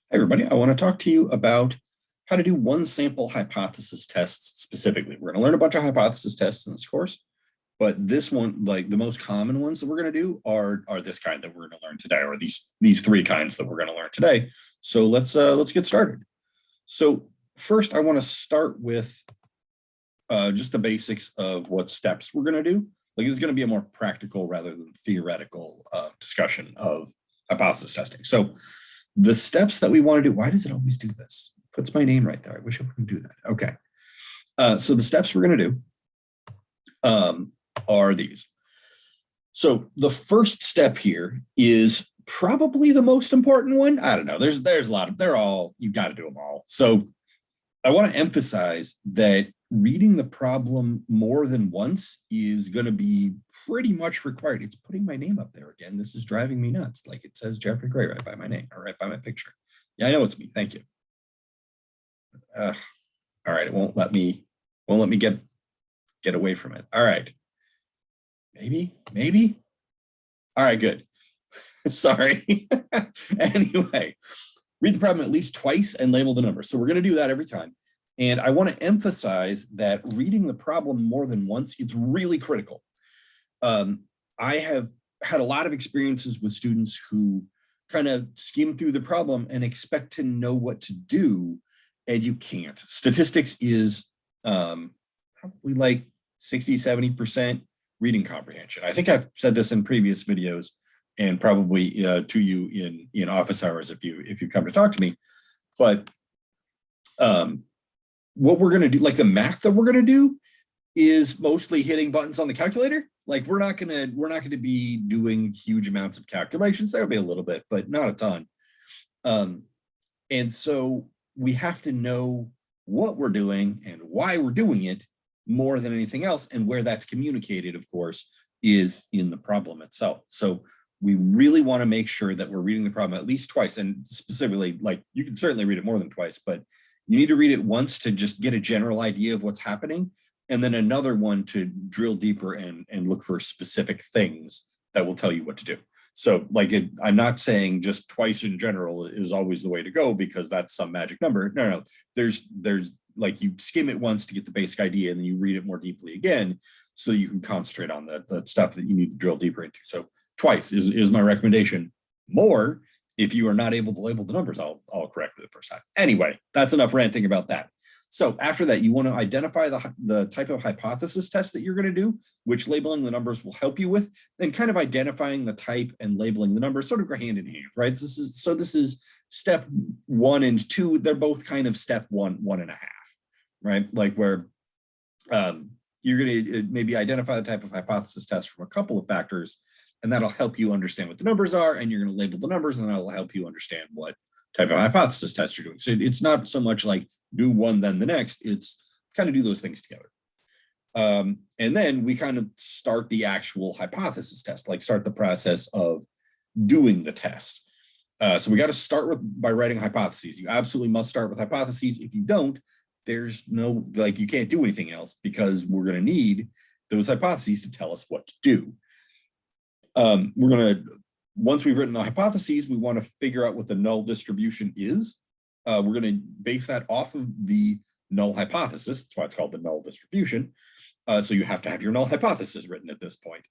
Hi, everybody. I want to talk to you about how to do one sample hypothesis tests specifically. We're going to learn a bunch of hypothesis tests in this course, but this one, like the most common ones that we're going to do are this kind that we're going to learn today, or these three kinds that we're going to learn today. So let's get started. So first, I want to start with just the basics of what steps we're going to do. Like, this is going to be a more practical rather than theoretical discussion of hypothesis testing. So the steps that we want to do, why does it always do this? Puts my name right there. I wish I wouldn't do that. Okay. So the steps we're going to do are these. So the first step here is probably the most important one. I don't know. There's a lot of, you've got to do them all. So I want to emphasize that reading the problem more than once is going to be pretty much required. It's putting my name up there again. This is driving me nuts. Like, it says Jeffrey Gray right by my name, or right by my picture. Yeah, I know it's me. Thank you. All right, it won't let me get away from it. All right. Maybe. All right, good. Sorry. Anyway, read the problem at least twice and label the numbers. So we're going to do that every time. And I want to emphasize that reading the problem more than once, it's really critical. I have had a lot of experiences with students who kind of skim through the problem and expect to know what to do, and you can't. Statistics is probably like 60–70% reading comprehension. I think I've said this in previous videos, and probably to you in office hours if you come to talk to me. But what we're going to do, like the math that we're going to do, is mostly hitting buttons on the calculator. Like, we're not going to be doing huge amounts of calculations. There'll be a little bit, but not a ton. And so we have to know what we're doing and why we're doing it more than anything else. And where that's communicated, of course, is in the problem itself. So we really want to make sure that we're reading the problem at least twice. And specifically, like, you can certainly read it more than twice, but you need to read it once to just get a general idea of what's happening, and then another one to drill deeper and look for specific things that will tell you what to do. So, like, I'm not saying just twice in general is always the way to go, because that's some magic number. No. There's like, you skim it once to get the basic idea, and then you read it more deeply again, so you can concentrate on the stuff that you need to drill deeper into. So twice is my recommendation. More, if you are not able to label the numbers, I'll correct it the first time. Anyway, that's enough ranting about that. So after that, you want to identify the type of hypothesis test that you're going to do, which labeling the numbers will help you with, and kind of identifying the type and labeling the numbers sort of go hand in hand, right? This is step 1 and 2. They're both kind of step 1.5, right? Like, where you're going to maybe identify the type of hypothesis test from a couple of factors, and that'll help you understand what the numbers are, and you're going to label the numbers, and that'll help you understand what type of hypothesis test you're doing. So it's not so much like do one, then the next. It's kind of do those things together. And then we kind of start the actual hypothesis test, like start the process of doing the test. So we got to start by writing hypotheses. You absolutely must start with hypotheses. If you don't, there's no, like, you can't do anything else, because we're going to need those hypotheses to tell us what to do. We're going to, once we've written the hypotheses, we want to figure out what the null distribution is. We're going to base that off of the null hypothesis. That's why it's called the null distribution. So you have to have your null hypothesis written at this point.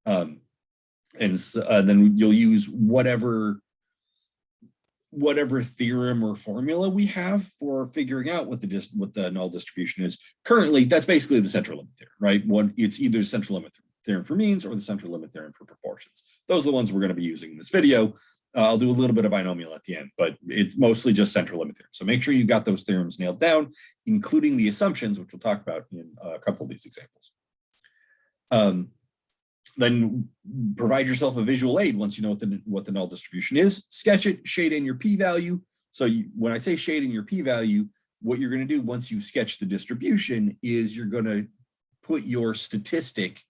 And then you'll use whatever theorem or formula we have for figuring out what the null distribution is. Currently, that's basically the central limit theorem, right? It's either central limit theorem for means or the central limit theorem for proportions. Those are the ones we're going to be using in this video. I'll do a little bit of binomial at the end, but it's mostly just central limit theorem. So make sure you got those theorems nailed down, including the assumptions, which we'll talk about in a couple of these examples. Then provide yourself a visual aid once you know what the null distribution is. Sketch it, shade in your p-value. So when I say shade in your p-value, what you're going to do once you sketch the distribution is you're going to put your statistic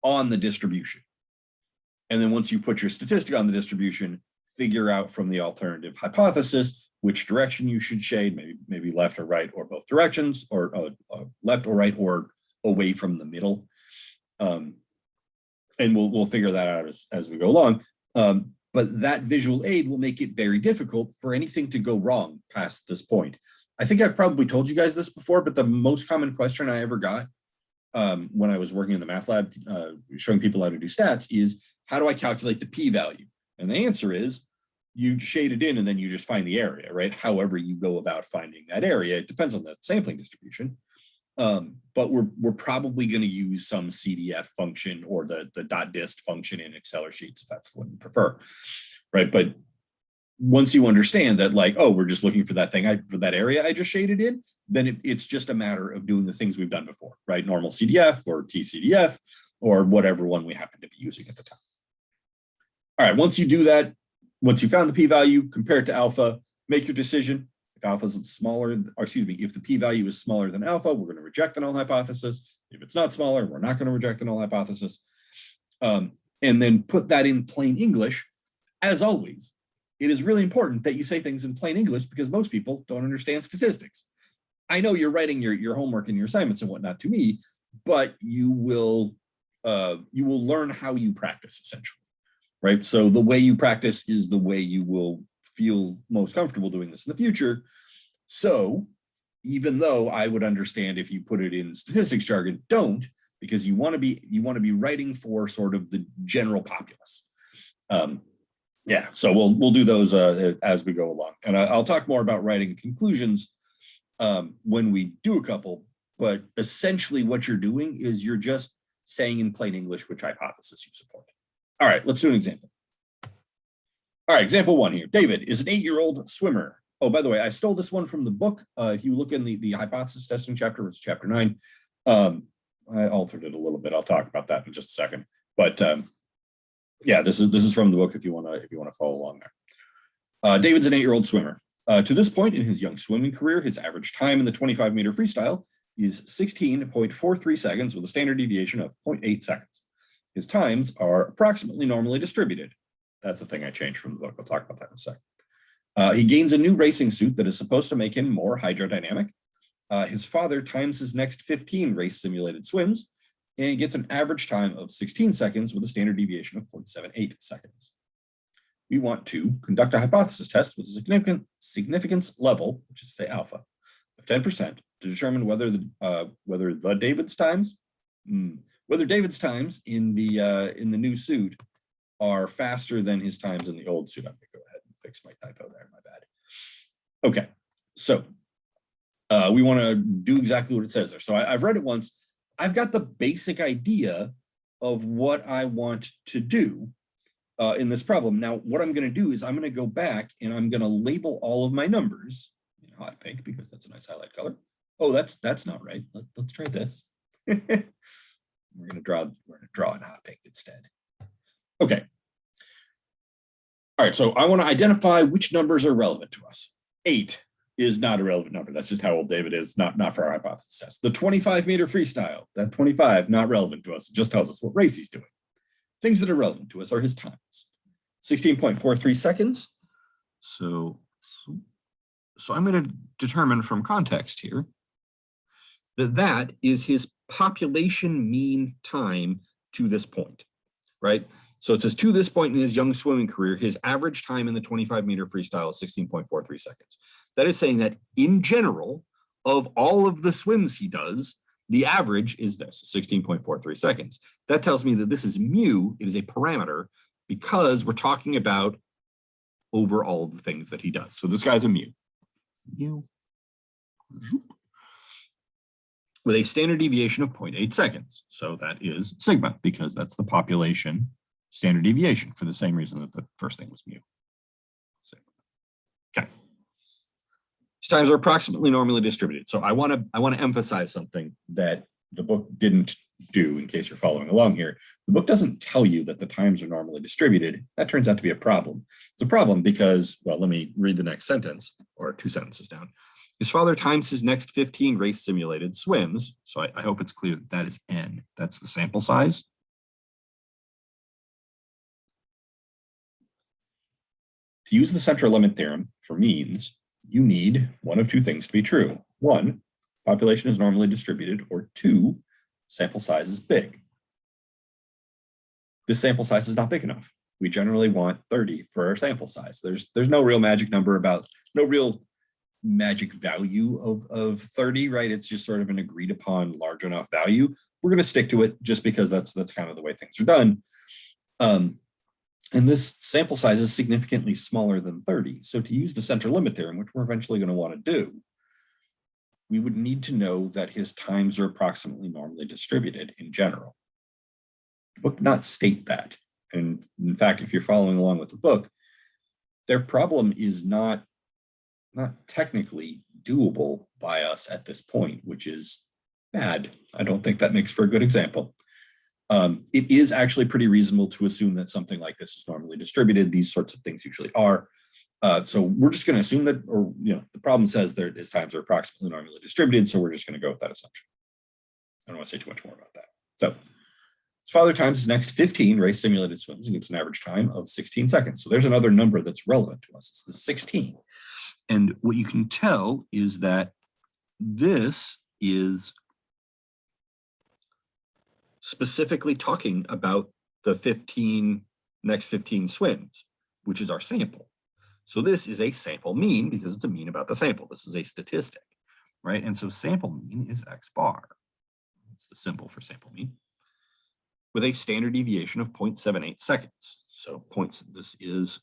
on the distribution. And then once you put your statistic on the distribution, figure out from the alternative hypothesis which direction you should shade, maybe left or right, or both directions, or left or right, or away from the middle. And we'll figure that out as we go along. but that visual aid will make it very difficult for anything to go wrong past this point. I think I've probably told you guys this before, but the most common question I ever got when I was working in the math lab, showing people how to do stats is, how do I calculate the p-value? And the answer is, you shade it in and then you just find the area, right? However you go about finding that area, it depends on the sampling distribution. But we're probably going to use some CDF function or the .dist function in Excel or Sheets if that's the one you prefer, right? But once you understand that, like, oh, we're just looking for that thing, for that area I just shaded in, then it's just a matter of doing the things we've done before, right? Normal CDF or TCDF or whatever one we happen to be using at the time. All right, once you do that, once you found the p-value, compare it to alpha, make your decision. If alpha is smaller, or excuse me, if the p-value is smaller than alpha, we're going to reject the null hypothesis. If it's not smaller, we're not going to reject the null hypothesis. And then put that in plain English. As always, it is really important that you say things in plain English because most people don't understand statistics. I know you're writing your homework and your assignments and whatnot to me, but you will learn how you practice, essentially, right? So the way you practice is the way you will feel most comfortable doing this in the future. So even though I would understand if you put it in statistics jargon, don't, because you want to be writing for sort of the general populace. Yeah, so we'll do those as we go along, and I'll talk more about writing conclusions when we do a couple. But essentially, what you're doing is you're just saying in plain English which hypothesis you support. All right, let's do an example. All right, example 1 here. David is an 8-year-old swimmer. Oh, by the way, I stole this one from the book. If you look in the hypothesis testing chapter, it's chapter 9. I altered it a little bit. I'll talk about that in just a second. But yeah, this is from the book if you want to follow along there. David's an 8-year-old swimmer. To this point in his young swimming career, his average time in the 25-meter freestyle is 16.43 seconds with a standard deviation of 0.8 seconds. His times are approximately normally distributed. That's the thing I changed from the book. I'll talk about that in a second. He gains a new racing suit that is supposed to make him more hydrodynamic. His father times his next 15 race simulated swims and gets an average time of 16 seconds with a standard deviation of 0.78 seconds. We want to conduct a hypothesis test with a significance level, which is say alpha, of 10% to determine whether David's times in the new suit are faster than his times in the old suit. I'm going to go ahead and fix my typo there, my bad. Okay, so we want to do exactly what it says there. So I've read it once. I've got the basic idea of what I want to do in this problem. Now, what I'm going to do is I'm going to go back and I'm going to label all of my numbers in hot pink because that's a nice highlight color. Oh, that's not right. Let's try this. We're going to draw in hot pink instead. Okay. All right, so I want to identify which numbers are relevant to us. 8 is not a relevant number. That's just how old David is, not for our hypothesis test. The 25-meter freestyle, that 25, not relevant to us. It just tells us what race he's doing. Things that are relevant to us are his times. 16.43 seconds. So I'm going to determine from context here that is his population mean time to this point, right? So it says to this point in his young swimming career, his average time in the 25-meter freestyle is 16.43 seconds. That is saying that in general, of all of the swims he does, the average is this, 16.43 seconds. That tells me that this is mu, it is a parameter, because we're talking about over all the things that he does. So this guy's a mu. With a standard deviation of 0.8 seconds. So that is sigma, because that's the population standard deviation for the same reason that the first thing was mu. Okay. These times are approximately normally distributed. So I want to emphasize something that the book didn't do in case you're following along here. The book doesn't tell you that the times are normally distributed. That turns out to be a problem. It's a problem because, well, let me read the next sentence or 2 sentences down. His father times his next 15 race simulated swims. So I hope it's clear that that is N. That's the sample size. To use the central limit theorem for means, you need one of 2 things to be true. 1, population is normally distributed, or 2, sample size is big. This sample size is not big enough. We generally want 30 for our sample size. There's no real magic number about, no real magic value of 30, right? It's just sort of an agreed upon large enough value. We're going to stick to it just because that's kind of the way things are done. And this sample size is significantly smaller than 30. So to use the center limit theorem, which we're eventually going to want to do, we would need to know that his times are approximately normally distributed in general. The book did not state that. And in fact, if you're following along with the book, their problem is not technically doable by us at this point, which is bad. I don't think that makes for a good example. It is actually pretty reasonable to assume that something like this is normally distributed. These sorts of things usually are. So we're just going to assume that, or the problem says that his times are approximately normally distributed, so we're just going to go with that assumption. I don't want to say too much more about that. So his father times his next 15 race simulated swims and gets an average time of 16 seconds. So there's another number that's relevant to us. It's the 16. And what you can tell is that this is specifically talking about the next 15 swims, which is our sample. So this is a sample mean because it's a mean about the sample. This is a statistic, right? And so sample mean is X bar. It's the symbol for sample mean, with a standard deviation of 0.78 seconds. So this is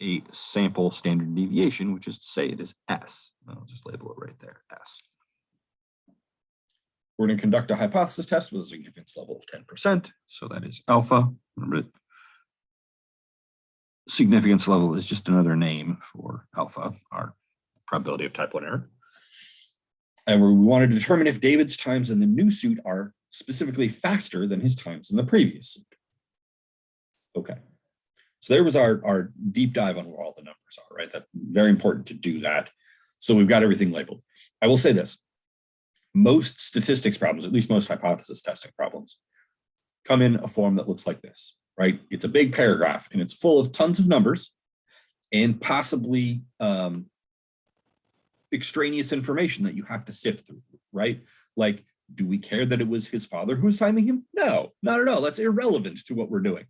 a sample standard deviation, which is to say it is S. I'll just label it right there, S. We're going to conduct a hypothesis test with a significance level of 10%. So that is alpha. Remember, significance level is just another name for alpha, our probability of type 1 error. And we want to determine if David's times in the new suit are specifically faster than his times in the previous suit. Okay. So there was our deep dive on where all the numbers are, right? That's very important to do that. So we've got everything labeled. I will say this. Most statistics problems, at least most hypothesis testing problems, come in a form that looks like this, right? It's a big paragraph and it's full of tons of numbers and possibly extraneous information that you have to sift through, right? Like, do we care that it was his father who was timing him? No, not at all. That's irrelevant to what we're doing.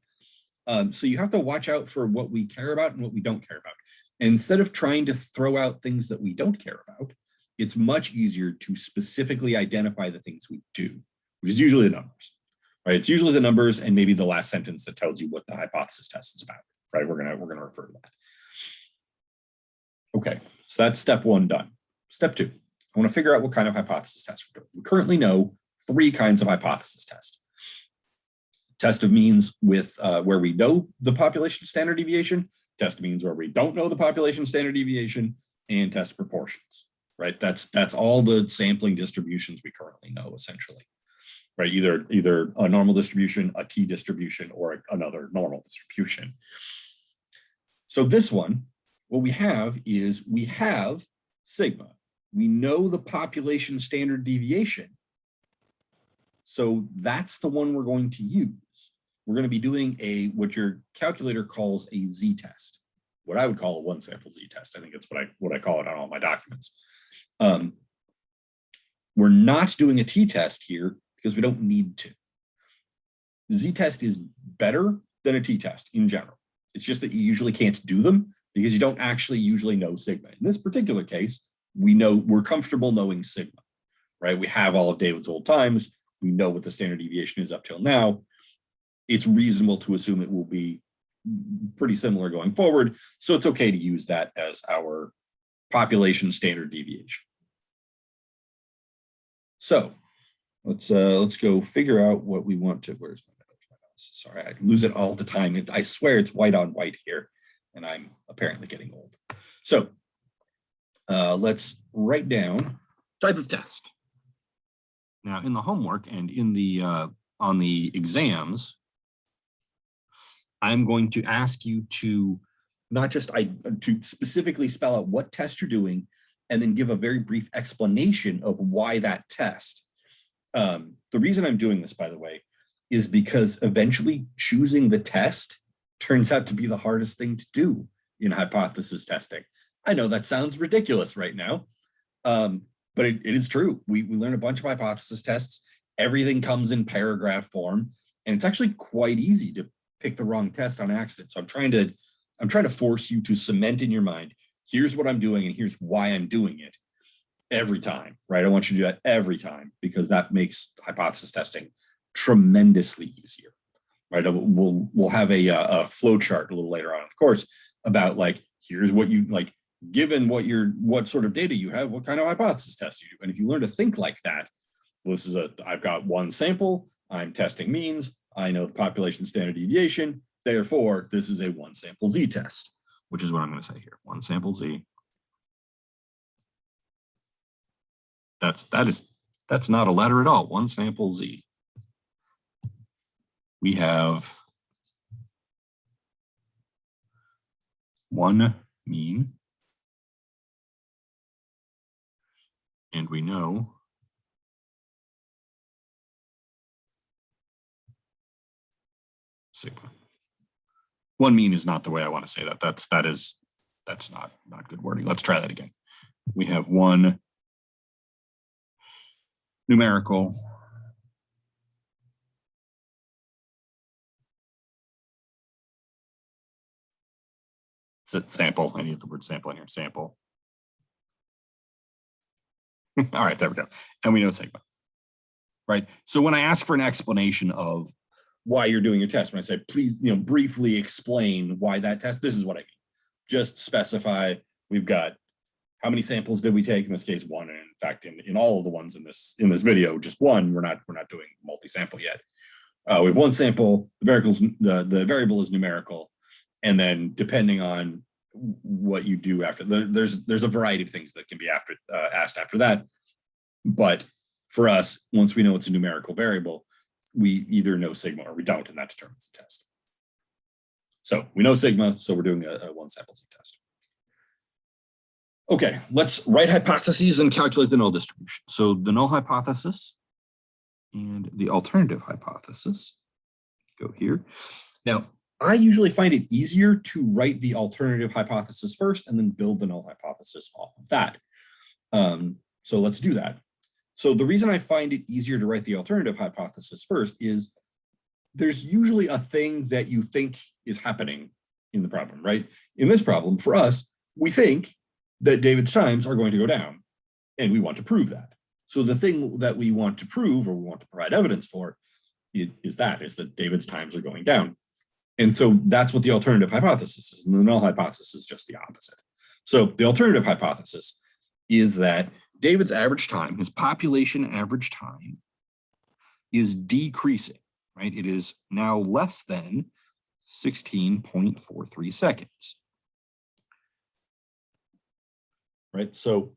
So you have to watch out for what we care about and what we don't care about. And instead of trying to throw out things that we don't care about, it's much easier to specifically identify the things we do, which is usually the numbers, right? It's usually the numbers and maybe the last sentence that tells you what the hypothesis test is about, right? We're gonna refer to that. Okay, so that's step one done. Step two, I want to figure out what kind of hypothesis test we're doing. We currently know 3 kinds of hypothesis test. Test of means with where we know the population standard deviation, test of means where we don't know the population standard deviation, and test proportions, right? That's all the sampling distributions we currently know, essentially, right? Either a normal distribution, a t distribution, or another normal distribution. So this one, what we have is we have sigma. We know the population standard deviation. So that's the one we're going to use. We're going to be doing what your calculator calls a z-test, what I would call a one sample z-test. I think it's what I call it on all my documents. We're not doing a t-test here because we don't need to. The z-test is better than a t-test in general. It's just that you usually can't do them because you don't actually usually know sigma. In this particular case, we're comfortable knowing sigma, right? We have all of David's old times. We know what the standard deviation is up till now. It's reasonable to assume it will be pretty similar going forward. So it's okay to use that as our population standard deviation. So let's go figure out what we want to. Where's my mouse? Sorry, I lose it all the time. I swear it's white on white here, and I'm apparently getting old. So let's write down type of test. Now, in the homework and in the on the exams, I'm going to ask you to not just to specifically spell out what test you're doing, and then give a very brief explanation of why that test. The reason I'm doing this, by the way, is because eventually choosing the test turns out to be the hardest thing to do in hypothesis testing. I know that sounds ridiculous right now, but it is true. We learn a bunch of hypothesis tests. Everything comes in paragraph form, and it's actually quite easy to pick the wrong test on accident. So I'm trying to force you to cement in your mind, here's what I'm doing and here's why I'm doing it every time, right? I want you to do that every time because that makes hypothesis testing tremendously easier, right? We'll have a flow chart a little later on, of course, about like, here's what you like, given what sort of data you have, what kind of hypothesis test you do. And if you learn to think like that, well, I've got one sample, I'm testing means, I know the population standard deviation, therefore this is a one sample Z test, which is what I'm going to say here, one sample Z. That's not a letter at all, one sample Z. We have one mean, and we know sigma. One mean is not the way I want to say that. That's not good wording. Let's try that again. We have one numerical sample. I need the word sample in here. Sample. All right, there we go. And we know sigma, right? So when I ask for an explanation of why you're doing your test, when I say, please, briefly explain why that test, this is what I mean. Just specify, we've got, how many samples did we take? In this case, one. And in fact, in all of the ones in this video, just one. We're not doing multi-sample yet. We have one sample. The variable is numerical, and then depending on what you do after, there's a variety of things that can be asked after that. But for us, once we know it's a numerical variable, we either know sigma or we don't, and that determines the test. So we know sigma, so we're doing a one sample Z test. Okay, let's write hypotheses and calculate the null distribution. So the null hypothesis and the alternative hypothesis go here. Now, I usually find it easier to write the alternative hypothesis first and then build the null hypothesis off of that. So let's do that. So the reason I find it easier to write the alternative hypothesis first is there's usually a thing that you think is happening in the problem, right? In this problem, for us, we think that David's times are going to go down, and we want to prove that. So the thing that we want to prove, or we want to provide evidence for, is that David's times are going down. And so that's what the alternative hypothesis is, and the null hypothesis is just the opposite. So the alternative hypothesis is that David's average time, his population average time, is decreasing, right? It is now less than 16.43 seconds. Right, so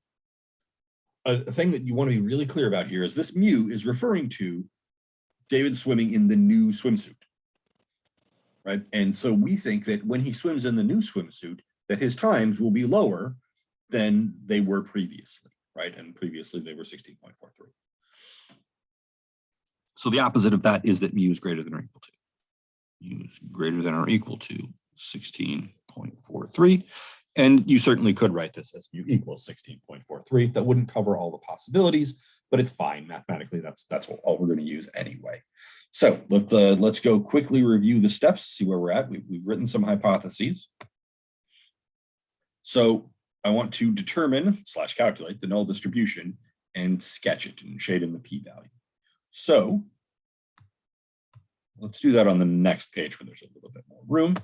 a thing that you want to be really clear about here is this mu is referring to David swimming in the new swimsuit, right? And so we think that when he swims in the new swimsuit, that his times will be lower than they were previously, right? And previously they were 16.43. So the opposite of that is that mu is greater than or equal to. Mu is greater than or equal to 16.43. And you certainly could write this as mu equals 16.43. That wouldn't cover all the possibilities, but it's fine. Mathematically, that's all we're going to use anyway. So let's go quickly review the steps, see where we're at. We've written some hypotheses. So I want to determine / calculate the null distribution and sketch it and shade in the p-value. So let's do that on the next page where there's a little bit more room.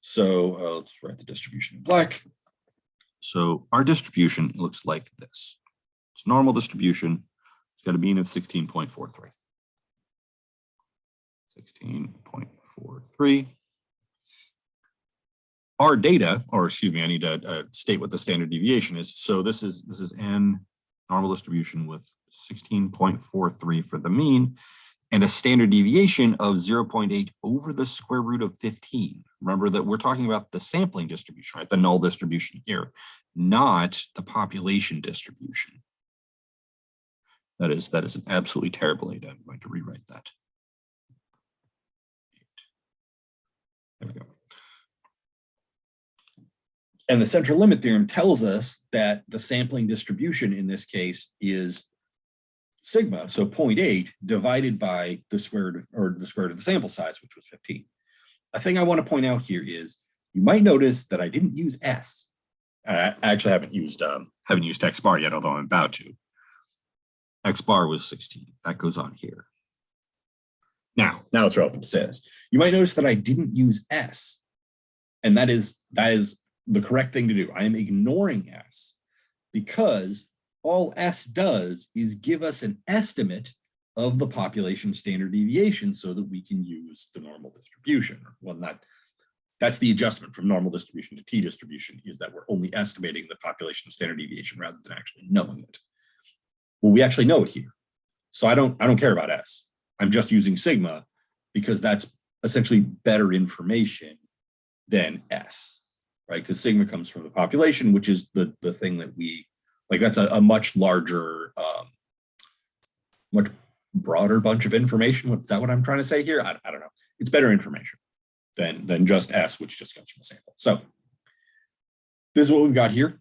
So let's write the distribution in black. So our distribution looks like this. It's normal distribution. It's got a mean of 16.43. 16.43. Our data, or excuse me, I need to state what the standard deviation is. So this is n normal distribution with 16.43 for the mean, and a standard deviation of 0.8 over the square root of 15. Remember that we're talking about the sampling distribution, right? The null distribution here, not the population distribution. That is an absolutely terrible data. I'm going to rewrite that. There we go. And the central limit theorem tells us that the sampling distribution in this case is sigma, so 0.8 divided by the square root of the sample size, which was 15. a thing I want to point out here is you might notice that I didn't use S. I actually haven't used X bar yet, although I'm about to. X bar was 16. That goes on here. Now it's relevant to say this. You might notice that I didn't use S, and that is the correct thing to do. I am ignoring S because all S does is give us an estimate of the population standard deviation so that we can use the normal distribution. Well, that's the adjustment from normal distribution to t-distribution, is that we're only estimating the population standard deviation rather than actually knowing it. Well, we actually know it here. So I don't care about S. I'm just using sigma because that's essentially better information than S, right? Because sigma comes from the population, which is the thing that we, like, that's a much larger, much broader bunch of information. Is that what I'm trying to say here? I don't know. It's better information than just S, which just comes from a sample. So this is what we've got here.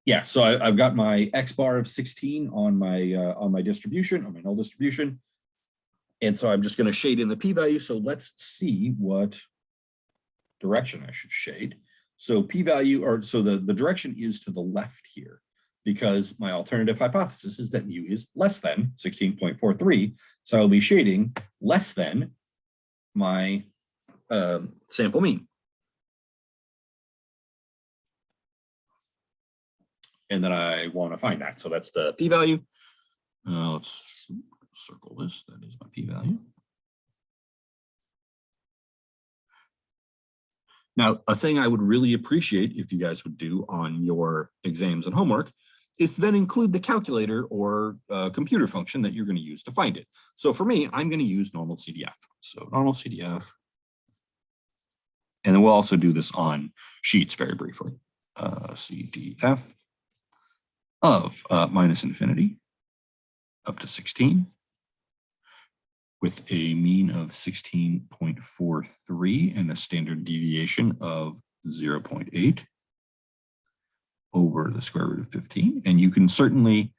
Yeah, so I've got my X bar of 16 on my distribution, on my null distribution. And so I'm just going to shade in the p-value. So let's see what direction I should shade. So p-value, or so the direction is to the left here, because my alternative hypothesis is that mu is less than 16.43. So I'll be shading less than my sample mean. And then I want to find that. So that's the p-value. Let's circle this. That is my p-value. Now, a thing I would really appreciate if you guys would do on your exams and homework is to then include the calculator or computer function that you're going to use to find it. So for me, I'm going to use normal CDF. So normal CDF. And then we'll also do this on sheets very briefly. CDF of minus infinity up to 16 with a mean of 16.43 and a standard deviation of 0.8 over the square root of 15. And you can certainly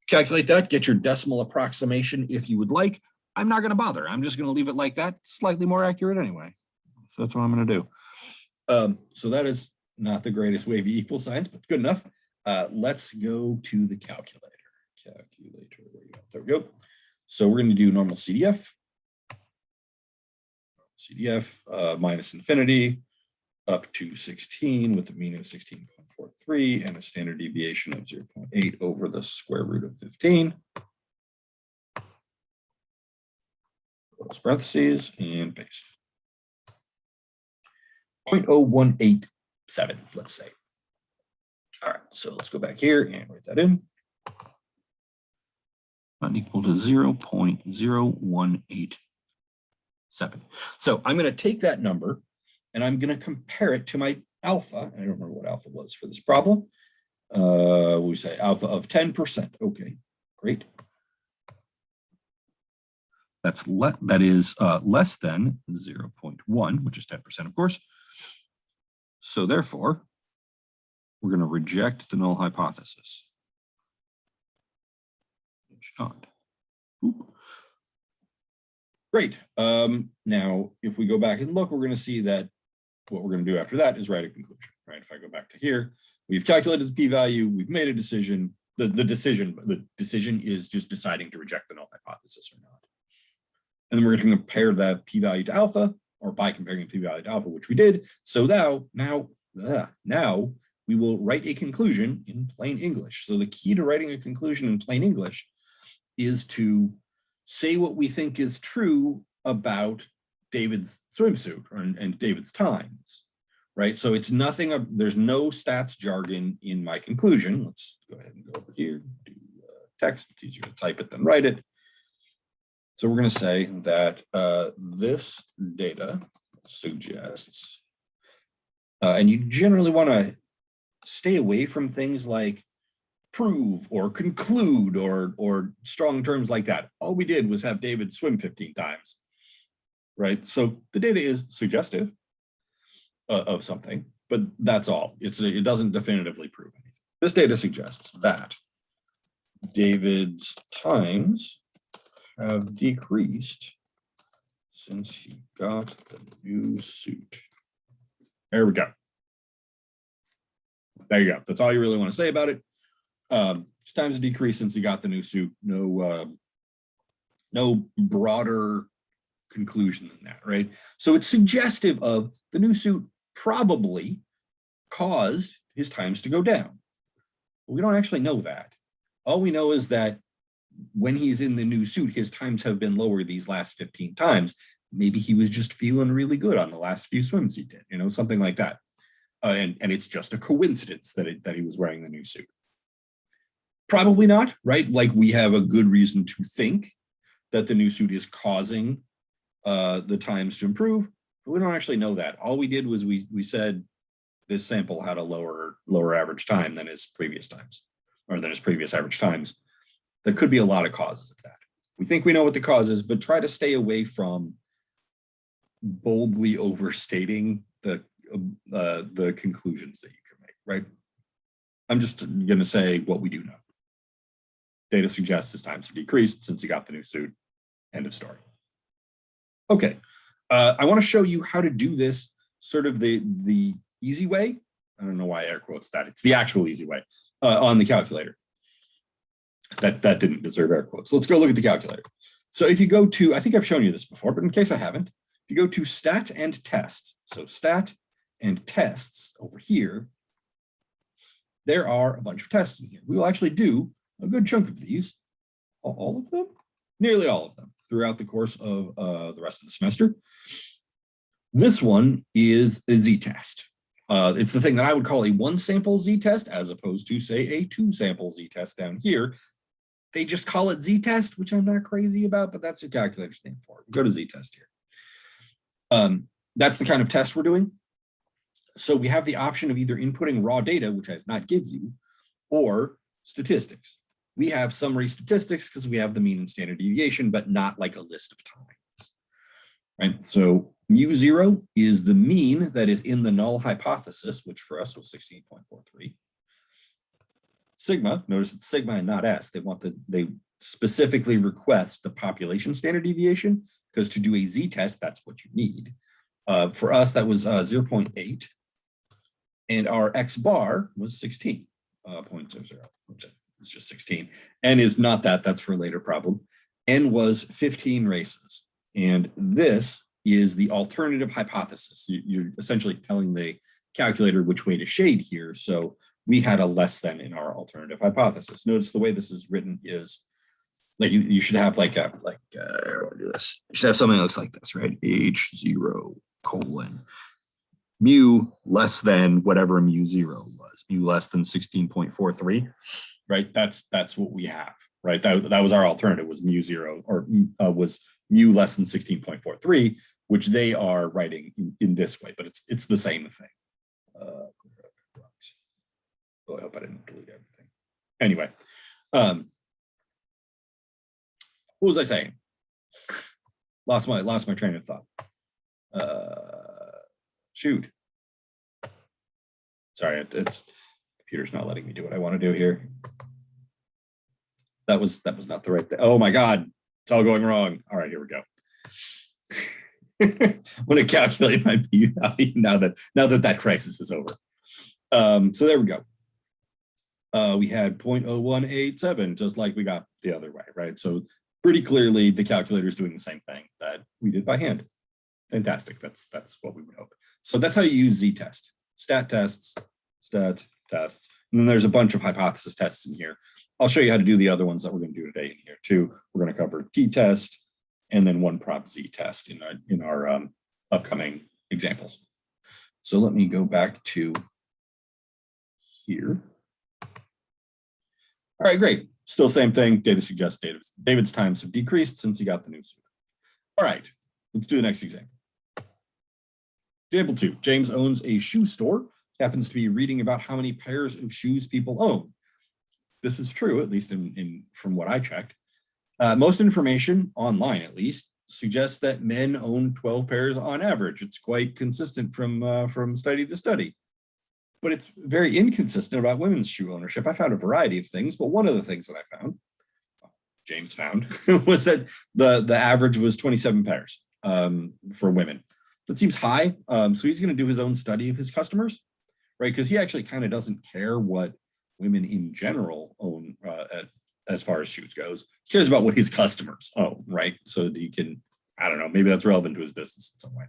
calculate that, get your decimal approximation if you would like. I'm not going to bother. I'm just going to leave it like that, slightly more accurate anyway. So that's what I'm going to do. So that is not the greatest wavy equal signs, but good enough. Let's go to the calculator. There we go. So we're going to do normal CDF. CDF minus infinity up to 16 with a mean of 16.43 and a standard deviation of 0.8 over the square root of 15. Close parentheses and paste. 0.0187, let's say. All right, so let's go back here and write that in. Not equal to 0.0187. So I'm going to take that number and I'm going to compare it to my alpha. I don't remember what alpha was for this problem. We say alpha of 10%. Okay, great. That is less than 0.1, which is 10%, of course. So therefore, we're going to reject the null hypothesis. Not. Great. Now, if we go back and look, we're going to see that what we're going to do after that is write a conclusion, right? If I go back to here, we've calculated the p-value, we've made a decision. The decision is just deciding to reject the null hypothesis or not. And then we're going to compare that p-value to alpha, or by comparing the p-value to alpha, which we did. So now we will write a conclusion in plain English. So the key to writing a conclusion in plain English is to say what we think is true about David's swimsuit and David's times, right? So it's nothing, there's no stats jargon in my conclusion. Let's go ahead and go over here, do text. It's easier to type it than write it. So we're going to say that this data suggests, and you generally want to stay away from things like prove or conclude or strong terms like that. All we did was have David swim 15 times, right? So the data is suggestive of something, but that's all. It doesn't definitively prove anything. This data suggests that David's times have decreased since he got the new suit. There we go. There you go. That's all you really want to say about it. His times have decreased since he got the new suit. No broader conclusion than that, right? So it's suggestive of the new suit probably caused his times to go down. But we don't actually know that. All we know is that when he's in the new suit, his times have been lower these last 15 times. Maybe he was just feeling really good on the last few swims he did, something like that. And it's just a coincidence that he was wearing the new suit. Probably not, right? Like, we have a good reason to think that the new suit is causing the times to improve, but we don't actually know that. All we did was we said this sample had a lower average time than his previous times, or than his previous average times. There could be a lot of causes of that. We think we know what the cause is, but try to stay away from boldly overstating the conclusions that you can make, right? I'm just going to say what we do know. Data suggests his times have decreased since he got the new suit. End of story. Okay, I want to show you how to do this sort of the easy way. I don't know why I air quotes that. It's the actual easy way on the calculator. That didn't deserve air quotes. Let's go look at the calculator. So if you go to, I think I've shown you this before, but in case I haven't, if you go to stat and test, so stat and tests over here, there are a bunch of tests in here. We will actually do a good chunk of these, all of them, nearly all of them, throughout the course of the rest of the semester. This one is a z-test. It's the thing that I would call a one sample z-test, as opposed to, say, a two sample z-test down here. They just call it z-test, which I'm not crazy about, but that's your calculator's name for it. Go to z-test here. That's the kind of test we're doing. So we have the option of either inputting raw data, which I did not give you, or statistics. We have summary statistics because we have the mean and standard deviation, but not like a list of times, right? So mu0 is the mean that is in the null hypothesis, which for us was 16.43. Sigma, notice it's sigma and not S. They specifically request the population standard deviation, because to do a z-test, that's what you need. For us, that was 0.8, and our x bar was 16.00, which is just 16. N is not that, that's for a later problem. N was 15 races, and this is the alternative hypothesis. You're essentially telling the calculator which way to shade here, so we had a less than in our alternative hypothesis. Notice the way this is written is, like, you should have like do this. You should have something that looks like this, right? H0 colon mu less than whatever mu0 was, mu less than 16.43, right? That's what we have, right? That was our alternative, was mu0, or was mu less than 16.43, which they are writing in this way, but it's the same thing. I hope I didn't delete everything. Anyway, what was I saying? Lost my train of thought. Shoot. Sorry, it's computer's not letting me do what I want to do here. That was not the right thing. Oh my God, it's all going wrong. All right, here we go. I'm going to calculate my p value now that crisis is over. So there we go. We had 0.0187, just like we got the other way, right? So pretty clearly the calculator is doing the same thing that we did by hand. Fantastic, that's what we would hope. So that's how you use z-test. Stat tests, and then there's a bunch of hypothesis tests in here. I'll show you how to do the other ones that we're going to do today in here too. We're going to cover t-test and then one prop z-test in our upcoming examples. So let me go back to here. All right, great. Still same thing. Data suggests David's times have decreased since he got the new suit. All right, let's do the next example. Example 2, James owns a shoe store, happens to be reading about how many pairs of shoes people own. This is true, at least from what I checked. Most information, online at least, suggests that men own 12 pairs on average. It's quite consistent from study to study. But it's very inconsistent about women's shoe ownership. I found a variety of things, but one of the things that I found, James found, was that the average was 27 pairs. for women. That seems high. So he's going to do his own study of his customers, right? Because he actually kind of doesn't care what women in general own as far as shoes goes. He cares about what his customers own, right? So that he can, I don't know, maybe that's relevant to his business in some way.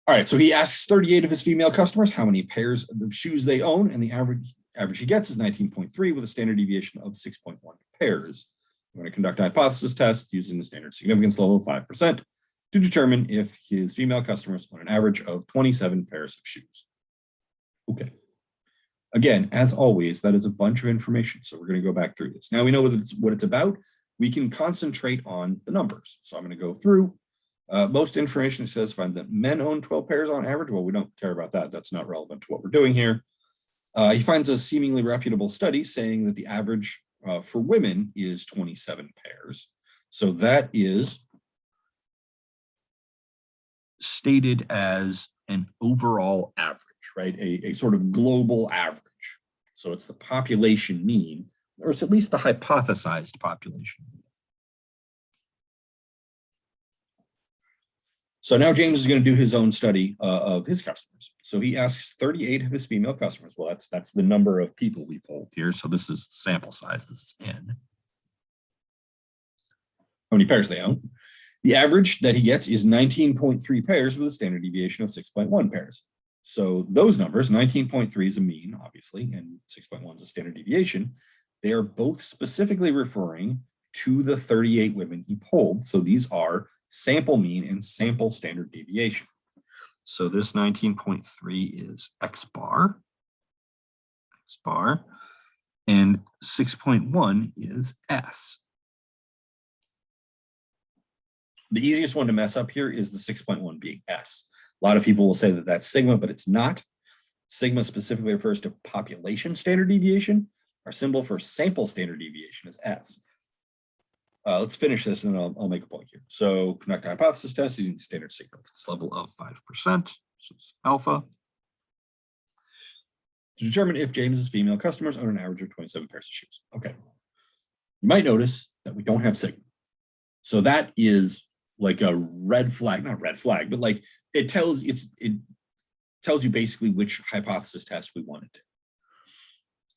All right, so he asks 38 of his female customers how many pairs of shoes they own, and the average he gets is 19.3 with a standard deviation of 6.1 pairs. I'm going to conduct a hypothesis test using the standard significance level of 5% to determine if his female customers own an average of 27 pairs of shoes. Okay. Again, as always, that is a bunch of information, so we're going to go back through this. Now we know what it's about. We can concentrate on the numbers. So I'm going to go through. Most information says find that men own 12 pairs on average. Well, we don't care about that. That's not relevant to what we're doing here. He finds a seemingly reputable study saying that the average for women is 27 pairs. So that is stated as an overall average, right? A sort of global average. So it's the population mean, or it's at least the hypothesized population mean. So now James is going to do his own study of his customers. So he asks 38 of his female customers. Well, that's the number of people we polled here. So this is sample size. This is N. How many pairs they own? The average that he gets is 19.3 pairs with a standard deviation of 6.1 pairs. So those numbers, 19.3 is a mean, obviously, and 6.1 is a standard deviation. They are both specifically referring to the 38 women he polled. So these are sample mean and sample standard deviation. So this 19.3 is X bar, and 6.1 is S. The easiest one to mess up here is the 6.1 being S. A lot of people will say that that's sigma, but it's not. Sigma specifically refers to population standard deviation. Our symbol for sample standard deviation is S. Let's finish this and then I'll make a point here. So conduct a hypothesis test using the standard significance level of 5%. So it's alpha. To determine if James's female customers own an average of 27 pairs of shoes. Okay. You might notice that we don't have sigma. So that is like a red flag, not red flag, but like it tells you basically which hypothesis test we want to do.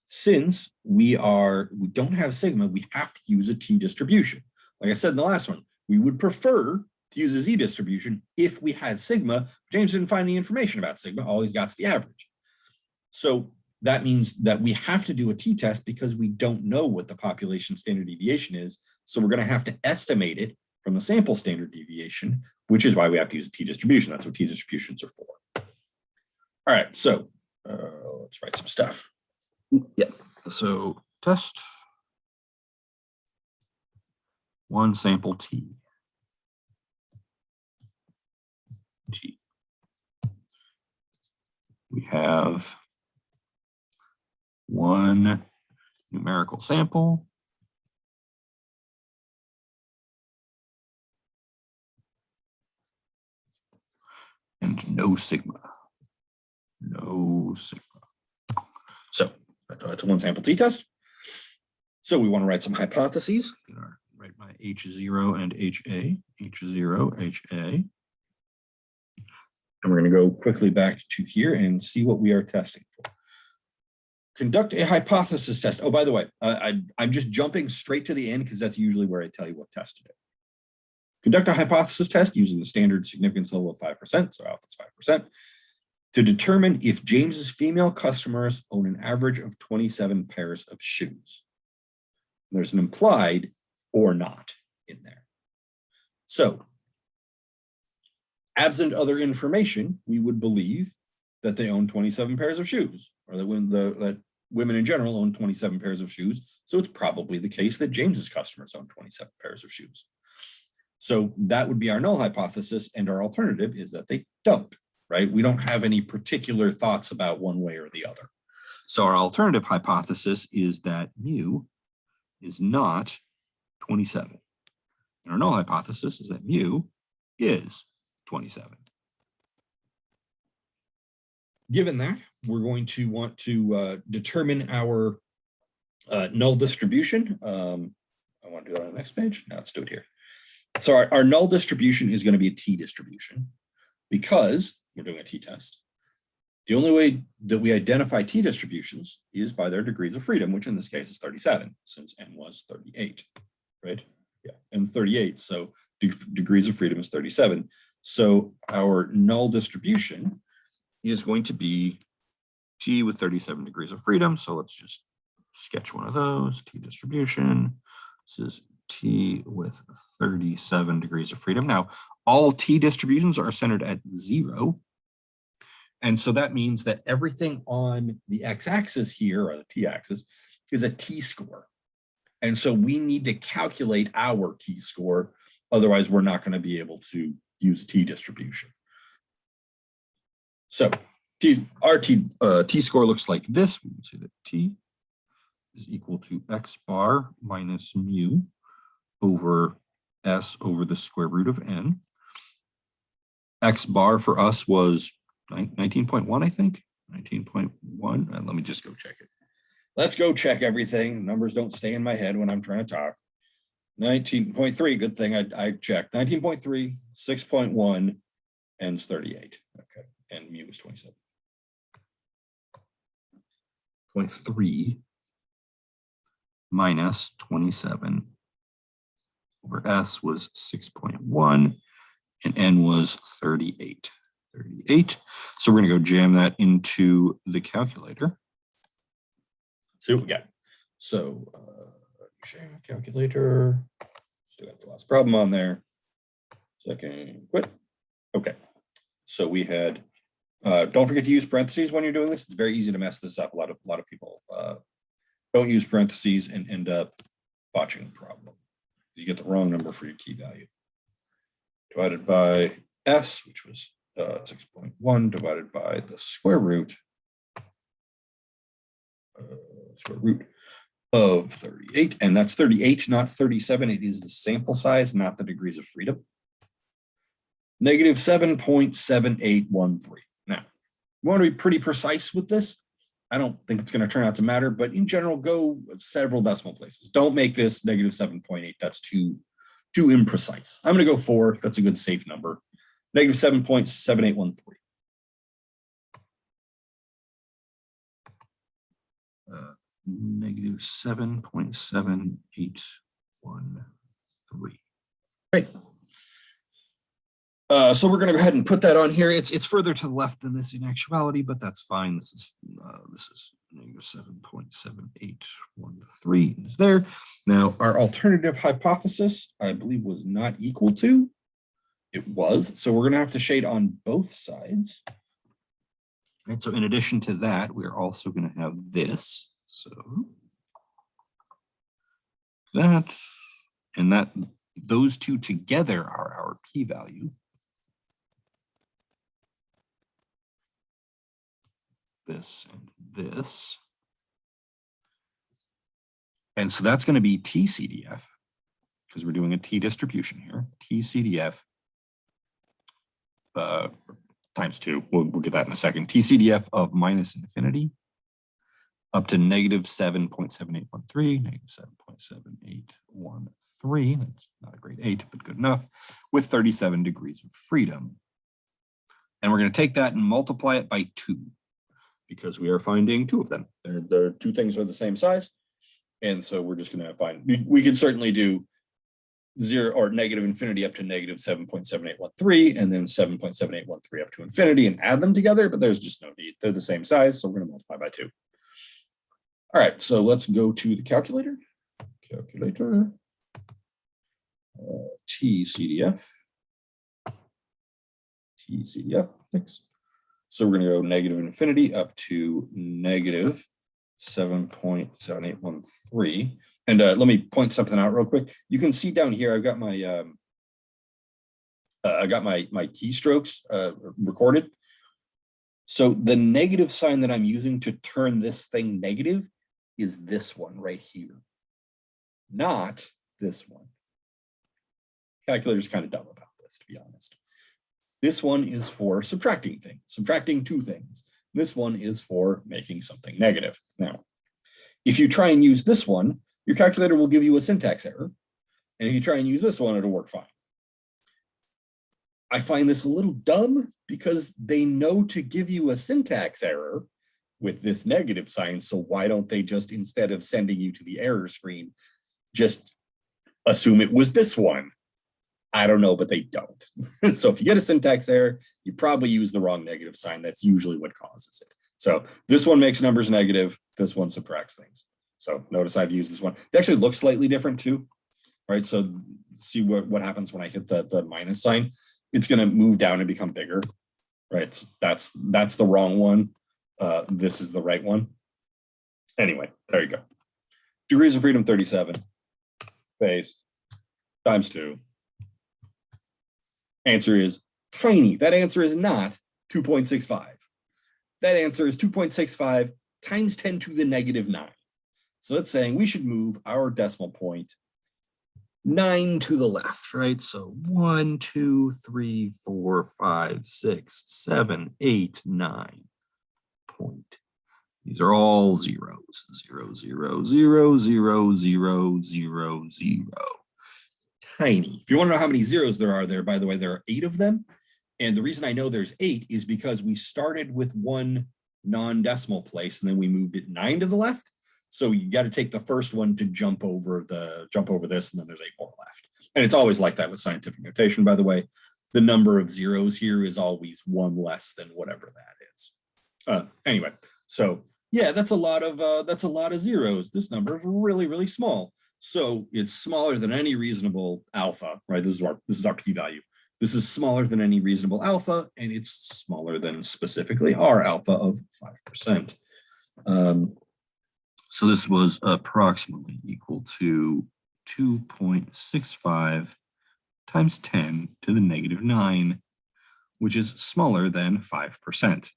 Since we don't have sigma, we have to use a t distribution. Like I said in the last one, we would prefer to use a z distribution if we had sigma. James didn't find any information about sigma. All he's got is the average. So that means that we have to do a t-test because we don't know what the population standard deviation is. So we're going to have to estimate it from the sample standard deviation, which is why we have to use a t distribution. That's what t distributions are for. All right, so let's write some stuff. Yeah, so test one sample t. We have one numerical sample. And no sigma. No sigma. So that's a one sample t-test. So we want to write some hypotheses. Write my H0 and HA. H0, HA. And we're going to go quickly back to here and see what we are testing for. Conduct a hypothesis test. Oh, by the way, I'm just jumping straight to the end because that's usually where I tell you what test to do. Conduct a hypothesis test using the standard significance level of 5%, so alpha is 5%, to determine if James's female customers own an average of 27 pairs of shoes. There's an implied or not in there. So, absent other information, we would believe that they own 27 pairs of shoes, or that women in general own 27 pairs of shoes. So it's probably the case that James's customers own 27 pairs of shoes. So that would be our null hypothesis, and our alternative is that they don't, right? We don't have any particular thoughts about one way or the other. So our alternative hypothesis is that mu is not 27. And our null hypothesis is that mu is 27. Given that, we're going to want to determine our null distribution. I want to do that on the next page. Now let's do it here. So our null distribution is going to be a t distribution because we're doing a t-test. The only way that we identify t distributions is by their degrees of freedom, which in this case is 37, since n was 38, right? Yeah, and 38, so degrees of freedom is 37. So our null distribution is going to be t with 37 degrees of freedom. So let's just sketch one of those, t distribution. This is t with 37 degrees of freedom. Now, all t distributions are centered at 0. And so that means that everything on the x-axis here, or the t-axis, is a t-score. And so we need to calculate our t-score. Otherwise, we're not going to be able to use t-distribution. So our t-score looks like this. We can say that t is equal to x bar minus mu over s over the square root of n. X bar for us was 19.1, I think. 19.1. And let me just go check it. Let's go check everything. Numbers don't stay in my head when I'm trying to talk. 19.3, good thing I checked. 19.3, 6.1, n's 38. Okay, and mu is 27. 0.3 minus 27 over s was 6.1, and n was 38. 38. So we're going to go jam that into the calculator. See what we got. So calculator, still got the last problem on there. Second, quit. Okay. So we had, don't forget to use parentheses when you're doing this. It's very easy to mess this up. A lot of people don't use parentheses and end up botching the problem. You get the wrong number for your key value. Divided by s, which was 6.1 divided by the square root of 38, and that's 38, not 37. It is the sample size, not the degrees of freedom. Negative 7.7813. Now, you want to be pretty precise with this. I don't think it's going to turn out to matter, but in general, go several decimal places. Don't make this negative 7.8. That's too imprecise. I'm going to go 4. That's a good safe number. Negative 7.7813. Negative 7.7813. Right. So we're going to go ahead and put that on here. It's further to the left than this in actuality, but that's fine. This is negative 7.7813 is there. Now our alternative hypothesis, I believe, was not equal to. It was. So we're going to have to shade on both sides. Right. So in addition to that, we're also going to have this. So that and that, those two together are our p-value. This and this. And so that's going to be TCDF, because we're doing a t distribution here. TCDF times 2. We'll get that in a second. TCDF of minus infinity up to negative 7.7813, negative 7.7813. That's not a great 8, but good enough, with 37 degrees of freedom. And we're going to take that and multiply it by 2, because we are finding 2 of them. They're 2 things are the same size. And so we're just going to find, we can certainly do 0 or negative infinity up to negative 7.7813, and then 7.7813 up to infinity and add them together, but there's just no need. They're the same size, so we're going to multiply by 2. All right, so let's go to the calculator. Calculator, TCDF. TCDF, thanks. So we're going to go negative infinity up to negative 7.7813. And let me point something out real quick. You can see down here, I've got my keystrokes recorded. So the negative sign that I'm using to turn this thing negative is this one right here, not this one. Calculator's kind of dumb about this, to be honest. This one is for subtracting things, subtracting 2 things. This one is for making something negative. Now, if you try and use this one, your calculator will give you a syntax error. And if you try and use this one, it'll work fine. I find this a little dumb because they know to give you a syntax error with this negative sign. So why don't they just, instead of sending you to the error screen, just assume it was this one? I don't know, but they don't. So if you get a syntax error, you probably use the wrong negative sign. That's usually what causes it. So this one makes numbers negative. This one subtracts things. So notice I've used this one. It actually looks slightly different too, right? So see what happens when I hit the minus sign. It's going to move down and become bigger, right? That's the wrong one. This is the right one. Anyway, there you go. Degrees of freedom 37. Base times 2. Answer is tiny. That answer is not 2.65. That answer is 2.65 times 10 to the negative 9. So that's saying we should move our decimal point 9 to the left, right? So 1, 2, 3, 4, 5, 6, 7, 8, 9. Point. These are all zeros. 0, 0, 0, 0, 0, 0, 0. Tiny. If you want to know how many zeros there are there, by the way, there are 8 of them. And the reason I know there's 8 is because we started with one non-decimal place and then we moved it 9 to the left. So you got to take the first one to jump over this, and then there's 8 more left. And it's always like that with scientific notation, by the way. The number of zeros here is always 1 less than whatever that is. Anyway, so yeah, that's a lot of zeros. This number is really, really small. So it's smaller than any reasonable alpha, right? This is our p-value. This is smaller than any reasonable alpha, and it's smaller than specifically our alpha of 5%. So this was approximately equal to 2.65 times 10 to the negative 9, which is smaller than 5%.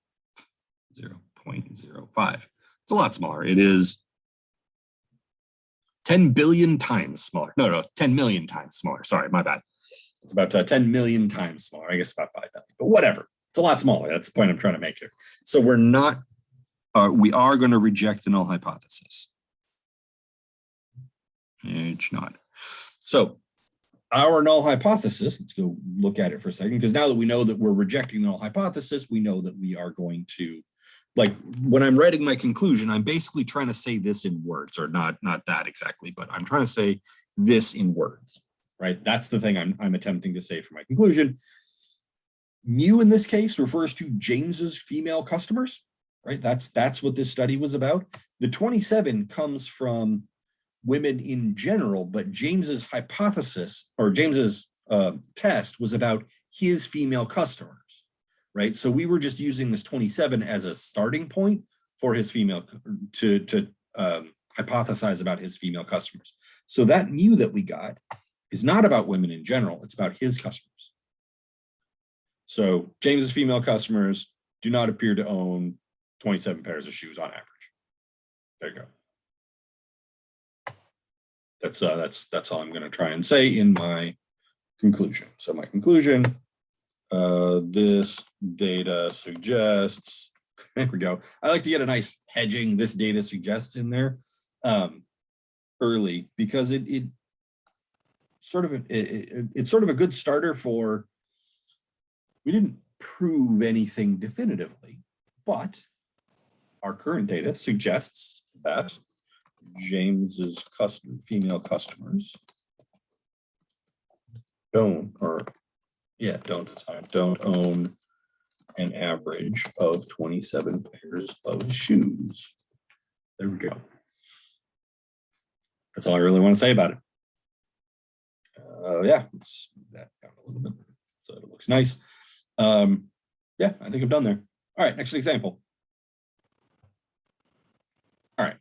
0.05. It's a lot smaller. It is 10 billion times smaller. No, 10 million times smaller. Sorry, my bad. It's about 10 million times smaller. I guess about 5 billion, but whatever. It's a lot smaller. That's the point I'm trying to make here. So we are going to reject the null hypothesis. It's not. So our null hypothesis, let's go look at it for a second, because now that we know that we're rejecting the null hypothesis, we know that we are going to, like when I'm writing my conclusion, I'm basically trying to say this in words, or not that exactly, but I'm trying to say this in words, right? That's the thing I'm attempting to say for my conclusion. Mu in this case refers to James's female customers, right? That's what this study was about. The 27 comes from women in general, but James's hypothesis, or James's test, was about his female customers, right? So we were just using this 27 as a starting point for his female, to hypothesize about his female customers. So that mu that we got is not about women in general, it's about his customers. So James's female customers do not appear to own 27 pairs of shoes on average. There you go. That's all I'm going to try and say in my conclusion. So my conclusion, this data suggests, there we go. I like to get a nice hedging, this data suggests in there early, because it's sort of a good starter for, we didn't prove anything definitively, but our current data suggests that James's female customers don't own an average of 27 pairs of shoes. There we go. That's all I really want to say about it. Yeah, let's move that down a little bit so that it looks nice. Yeah, I think I'm done there. All right, next example. All right,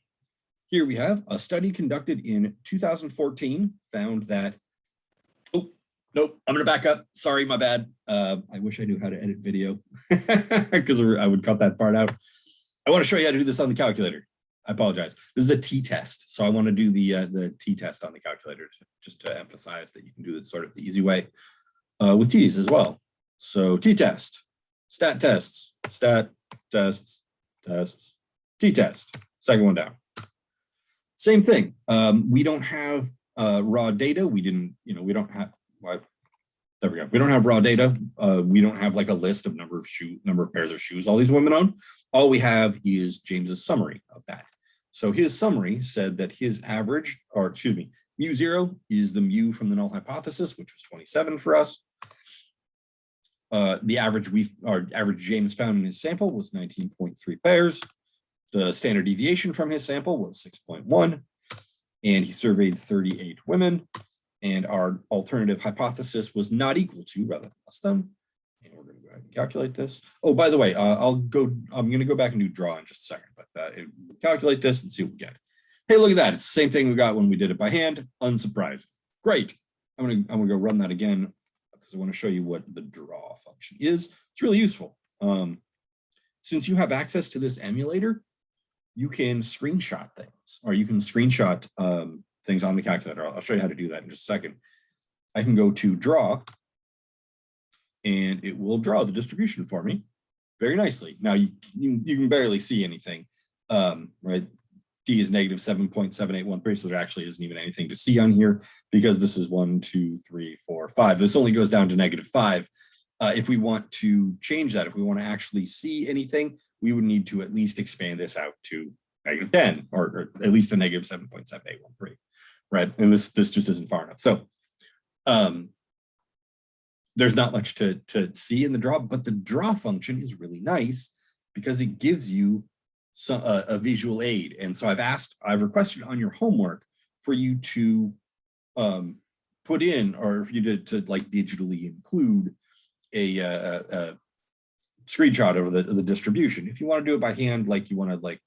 here we have a study conducted in 2014 found that, oh, nope, I'm gonna back up. Sorry, my bad. I wish I knew how to edit video because I would cut that part out. I want to show you how to do this on the calculator. I apologize. This is a t-test. So I want to do the t-test on the calculator just to emphasize that you can do this sort of the easy way with t's as well. So t-test, stat tests, stat tests, tests, t-test, second one down. Same thing. We don't have raw data. We don't have, There we go. We don't have raw data. We don't have like a list of number of pairs of shoes all these women own. All we have is James's summary of that. So his summary said that his average, or excuse me, mu0 is the mu from the null hypothesis, which was 27 for us. The average James found in his sample was 19.3 pairs. The standard deviation from his sample was 6.1, and he surveyed 38 women. And our alternative hypothesis was not equal to, rather than less than. And we're going to go ahead and calculate this. Oh, by the way, I'm going to go back and do draw in just a second, but calculate this and see what we get. Hey, look at that. It's the same thing we got when we did it by hand. Unsurprising. Great. I'm going to go run that again because I want to show you what the draw function is. It's really useful. Since you have access to this emulator, you can screenshot things, or you can screenshot things on the calculator. I'll show you how to do that in just a second. I can go to draw, and it will draw the distribution for me very nicely. Now you can barely see anything, right? D is negative 7.7813, so there actually isn't even anything to see on here because this is 1, 2, 3, 4, 5. This only goes down to -5. If we want to change that, if we want to actually see anything, we would need to at least expand this out to -10 or at least a negative 7.7813, right? And this just isn't far enough. So there's not much to see in the draw, but the draw function is really nice because it gives you a visual aid. And so I've requested on your homework for you to put in, or for you to like digitally include a screenshot of the distribution. If you want to do it by hand, like you want to like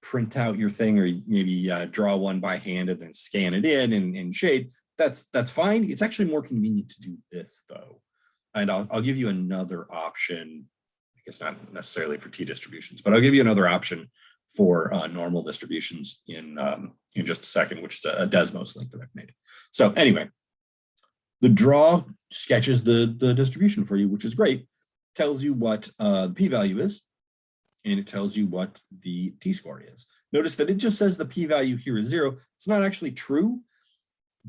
print out your thing, or maybe draw one by hand and then scan it in shade, that's fine. It's actually more convenient to do this though. And I'll give you another option. I guess not necessarily for T distributions, but I'll give you another option for normal distributions in just a second, which is a Desmos link that I've made. So anyway, the draw sketches the distribution for you, which is great. Tells you what the p-value is, and it tells you what the t-score is. Notice that it just says the p-value here is 0. It's not actually true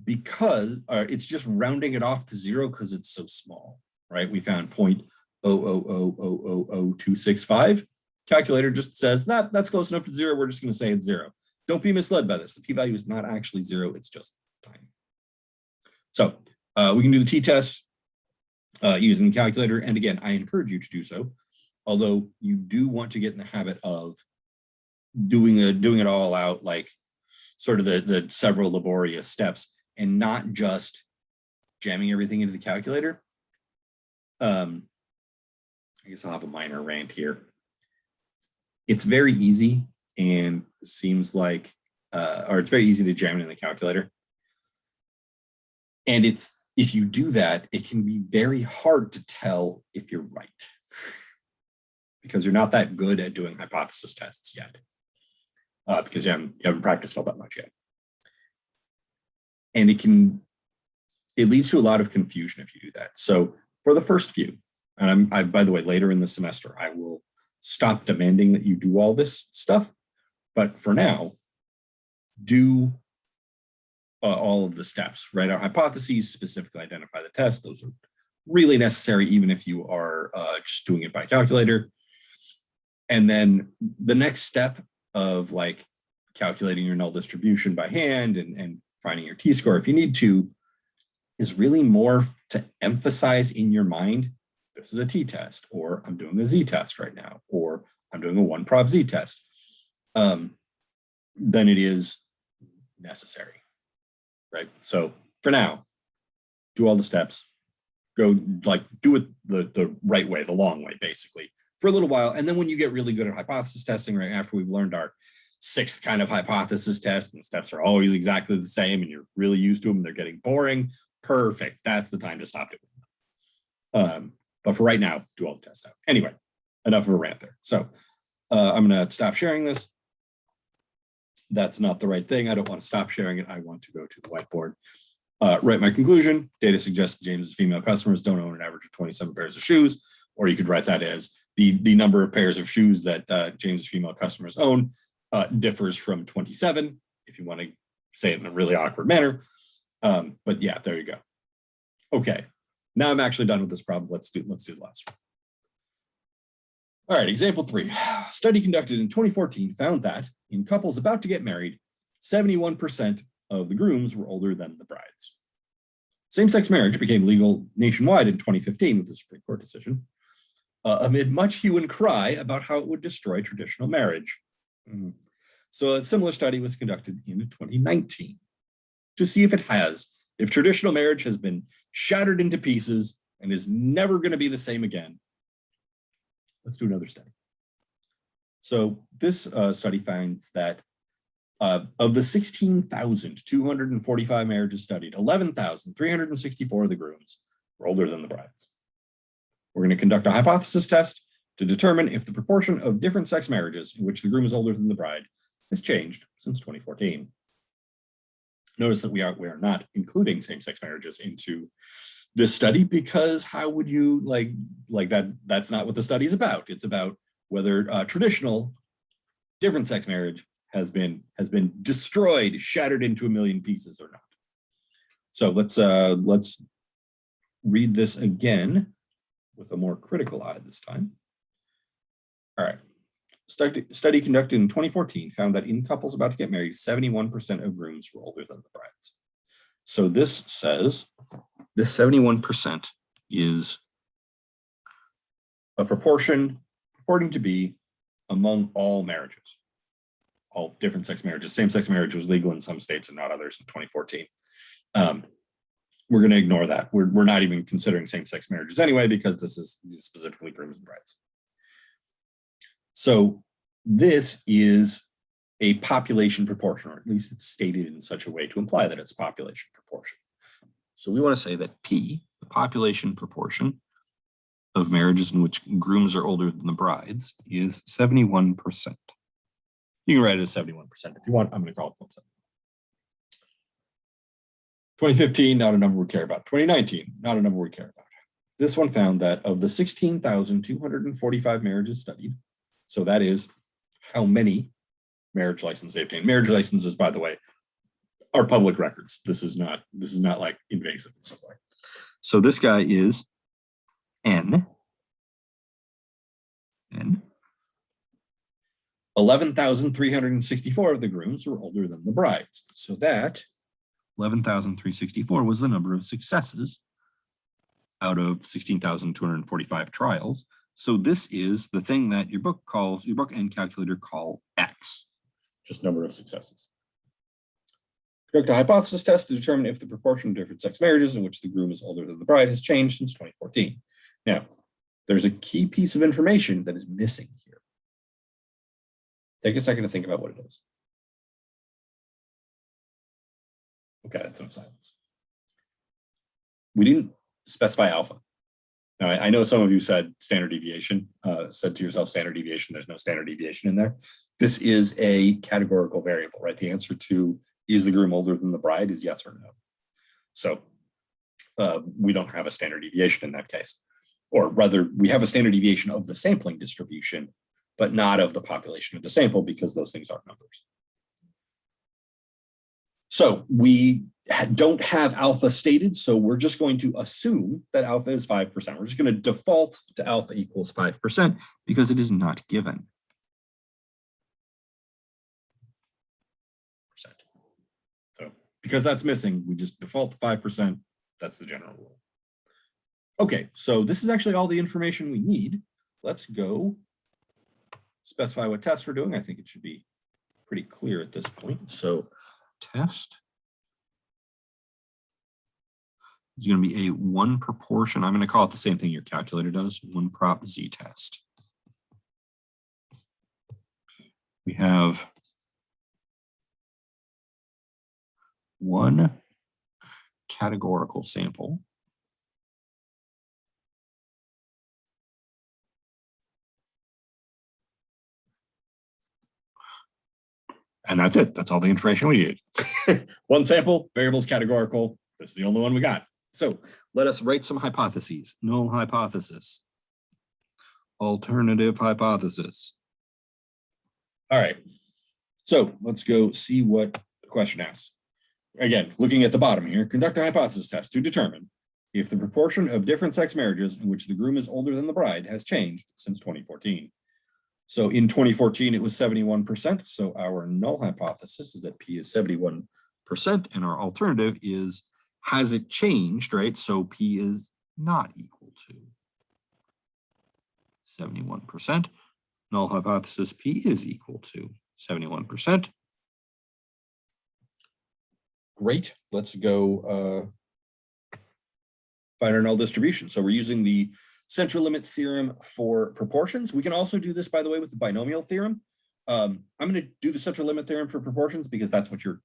because it's just rounding it off to 0 because it's so small, right? We found 0.0000265. Calculator just says, nah, that's close enough to 0. We're just going to say it's 0. Don't be misled by this. The p-value is not actually 0. It's just tiny. So we can do the t-test using the calculator. And again, I encourage you to do so. Although you do want to get in the habit of doing it all out, like sort of the several laborious steps, and not just jamming everything into the calculator. I guess I'll have a minor rant here. It's very easy and seems like, or it's very easy to jam it in the calculator. And if you do that, it can be very hard to tell if you're right because you're not that good at doing hypothesis tests yet because you haven't practiced all that much yet. And it leads to a lot of confusion if you do that. So for the first few, and by the way, later in the semester, I will stop demanding that you do all this stuff. But for now, do all of the steps, write out hypotheses, specifically identify the test. Those are really necessary, even if you are just doing it by calculator. And then the next step of like calculating your null distribution by hand and finding your t-score if you need to is really more to emphasize in your mind, this is a t-test, or I'm doing a z-test right now, or I'm doing a 1-prob z-test, than it is necessary, right? So for now, do all the steps, go like do it the right way, the long way, basically, for a little while. And then when you get really good at hypothesis testing, right after we've learned our 6th kind of hypothesis test, and the steps are always exactly the same, and you're really used to them, and they're getting boring, perfect. That's the time to stop doing them. But for right now, do all the tests out. Anyway, enough of a rant there. So I'm going to stop sharing this. That's not the right thing. I don't want to stop sharing it. I want to go to the whiteboard. Write my conclusion. Data suggests James's female customers don't own an average of 27 pairs of shoes. Or you could write that as the number of pairs of shoes that James's female customers own differs from 27, if you want to say it in a really awkward manner. But yeah, there you go. Okay. Now I'm actually done with this problem. Let's do the last one. All right, example 3. Study conducted in 2014 found that in couples about to get married, 71% of the grooms were older than the brides. Same-sex marriage became legal nationwide in 2015 with a Supreme Court decision, amid much hue and cry about how it would destroy traditional marriage. So a similar study was conducted in 2019 to see if traditional marriage has been shattered into pieces and is never going to be the same again. Let's do another study. So this study finds that of the 16,245 marriages studied, 11,364 of the grooms were older than the brides. We're going to conduct a hypothesis test to determine if the proportion of different sex marriages in which the groom is older than the bride has changed since 2014. Notice that we are not including same-sex marriages into this study because how would you like that? That's not what the study is about. It's about whether traditional different sex marriage has been destroyed, shattered into a million pieces or not. So let's read this again with a more critical eye this time. All right. Study conducted in 2014 found that in couples about to get married, 71% of grooms were older than the brides. So this says this 71% is a proportion purporting to be among all marriages, all different sex marriages. Same-sex marriage was legal in some states and not others in 2014. We're going to ignore that. We're not even considering same-sex marriages anyway, because this is specifically grooms and brides. So this is a population proportion, or at least it's stated in such a way to imply that it's population proportion. So we want to say that P, the population proportion of marriages in which grooms are older than the brides, is 71%. You can write it as 71% if you want. I'm going to call it 0.7. 2015, not a number we care about. 2019, not a number we care about. This one found that of the 16,245 marriages studied, so that is how many marriage licenses they obtained. Marriage licenses, by the way, are public records. This is not like invasive in some way. So this guy is N. 11,364 of the grooms were older than the brides. So that 11,364 was the number of successes out of 16,245 trials. So this is the thing that your book and calculator call X, just number of successes. Conduct a hypothesis test to determine if the proportion of different sex marriages in which the groom is older than the bride has changed since 2014. Now, there's a key piece of information that is missing here. Take a second to think about what it is. Okay, that's enough silence. We didn't specify alpha. Now, I know some of you said standard deviation, said to yourself standard deviation, there's no standard deviation in there. This is a categorical variable, right? The answer to is the groom older than the bride is yes or no. So we don't have a standard deviation in that case. Or rather, we have a standard deviation of the sampling distribution, but not of the population of the sample because those things aren't numbers. So we don't have alpha stated, so we're just going to assume that alpha is 5%. We're just going to default to alpha equals 5% because it is not given. So because that's missing, we just default to 5%. That's the general rule. Okay, so this is actually all the information we need. Let's go specify what test we're doing. I think it should be pretty clear at this point. So test is going to be a one proportion. I'm going to call it the same thing your calculator does, one prop Z test. We have one categorical sample. And that's it. That's all the information we need. One sample, variables categorical. This is the only one we got. So let us write some hypotheses. Null hypothesis. Alternative hypothesis. All right. So let's go see what the question asks. Again, looking at the bottom here, conduct a hypothesis test to determine if the proportion of different sex marriages in which the groom is older than the bride has changed since 2014. So in 2014, it was 71%. So our null hypothesis is that P is 71%, and our alternative is, has it changed, right? So P is not equal to 71%. Null hypothesis P is equal to 71%. Great, let's go find our null distribution. So we're using the central limit theorem for proportions. We can also do this, by the way, with the binomial theorem. I'm going to do the central limit theorem for proportions because that's what your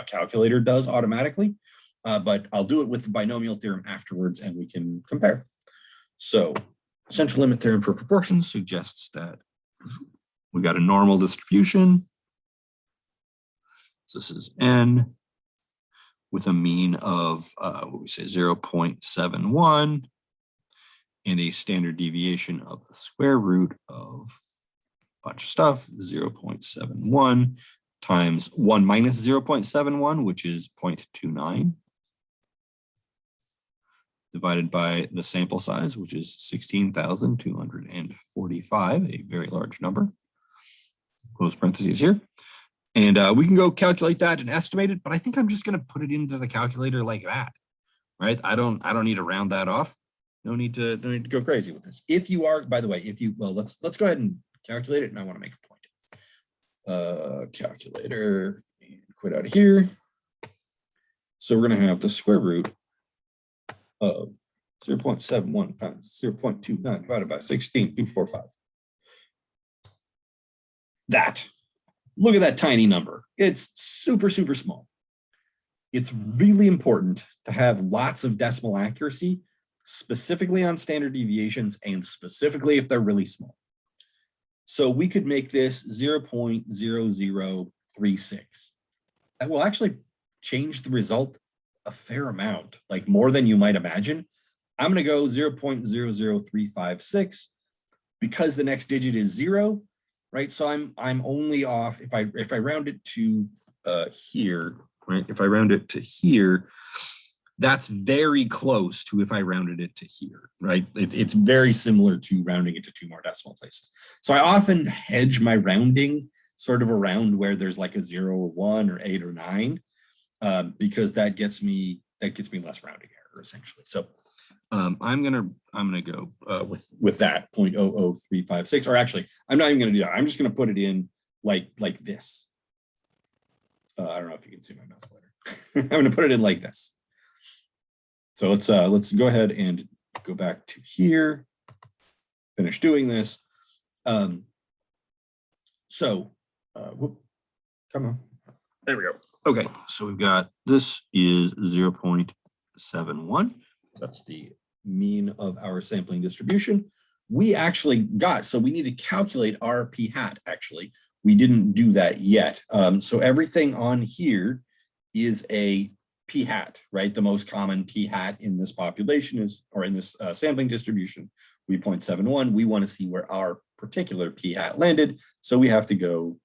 calculator does automatically. But I'll do it with the binomial theorem afterwards, and we can compare. So central limit theorem for proportions suggests that we got a normal distribution. So this is n with a mean of what we say 0.71 and a standard deviation of the square root of a bunch of stuff, 0.71 times 1 minus 0.71, which is 0.29, divided by the sample size, which is 16,245, a very large number. Close parentheses here. And we can go calculate that and estimate it, but I think I'm just going to put it into the calculator like that, right? I don't need to round that off. No need to go crazy with this. If you are, by the way, let's go ahead and calculate it, and I want to make a point. Calculator, quit out of here. So we're going to have the square root of 0.71 times 0.29 divided by 16,245. That. Look at that tiny number. It's super, super small. It's really important to have lots of decimal accuracy, specifically on standard deviations and specifically if they're really small. So we could make this 0.0036. That will actually change the result a fair amount, like more than you might imagine. I'm going to go 0.00356 because the next digit is 0. Right, so I'm only off if I round it to here, right? If I round it to here, that's very close to if I rounded it to here, right? It's very similar to rounding it to 2 more decimal places. So I often hedge my rounding sort of around where there's like a 0 or 1 or 8 or 9, because that gets me less rounding error essentially. So I'm gonna go with that 0.00356, or actually, I'm not even gonna do that. I'm just gonna put it in like this. I don't know if you can see my mouse pointer. I'm gonna put it in like this. So let's go ahead and go back to here. Finish doing this. Come on. There we go. Okay, so we've got this is 0.71. That's the mean of our sampling distribution. We actually got, so we need to calculate our p hat actually. We didn't do that yet. So everything on here is a p hat, right? The most common p hat in this population is, or in this sampling distribution, we 0.71. We want to see where our particular p hat landed. So we have to go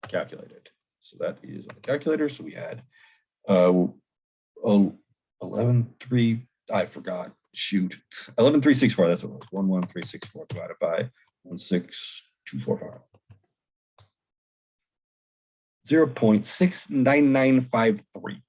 calculate it. So that is on the calculator. So we had 11.3, I forgot. Shoot, 11,364. That's what it was. 11,364 divided by 16,245. 0.69953.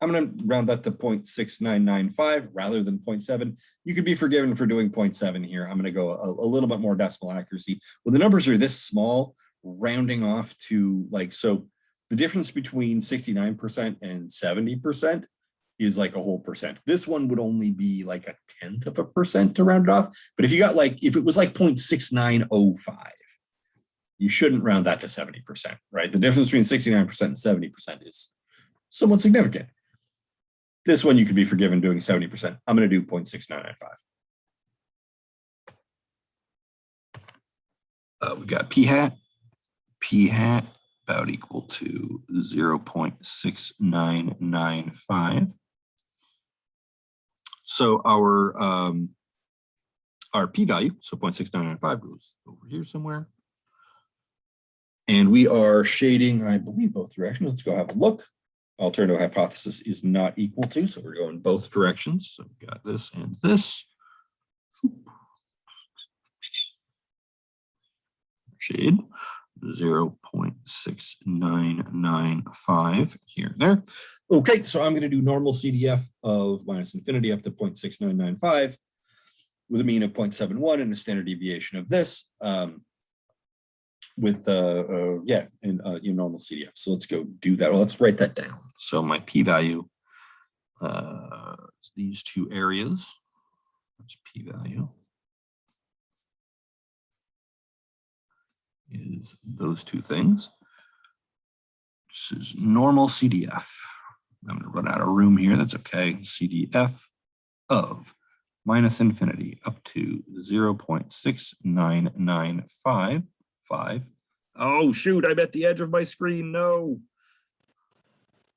I'm going to round that to 0.6995 rather than 0.7. You could be forgiven for doing 0.7 here. I'm going to go a little bit more decimal accuracy. When the numbers are this small, rounding off to like, so the difference between 69% and 70% is like a whole percent. This one would only be like 0.1% to round it off. But if you got like, if it was like 0.6905, you shouldn't round that to 70%, right? The difference between 69% and 70% is somewhat significant. This one you could be forgiven doing 70%. I'm going to do 0.6995. We got p hat about equal to 0.6995. So our p-value, so 0.6995 goes over here somewhere. And we are shading, I believe, both directions. Let's go have a look. alternative hypothesis is not equal to, so we're going both directions. So we got this and this. Shade 0.6995 here and there. Okay, so I'm going to do normal CDF of minus infinity up to 0.6995 with a mean of 0.71 and a standard deviation of this with in normal CDF. So let's go do that. Well, let's write that down. So my p-value is these two areas. That's p-value. Is those two things. This is normal CDF. I'm going to run out of room here. That's okay. CDF of minus infinity up to 0.6995. Oh, shoot. I'm at the edge of my screen. No.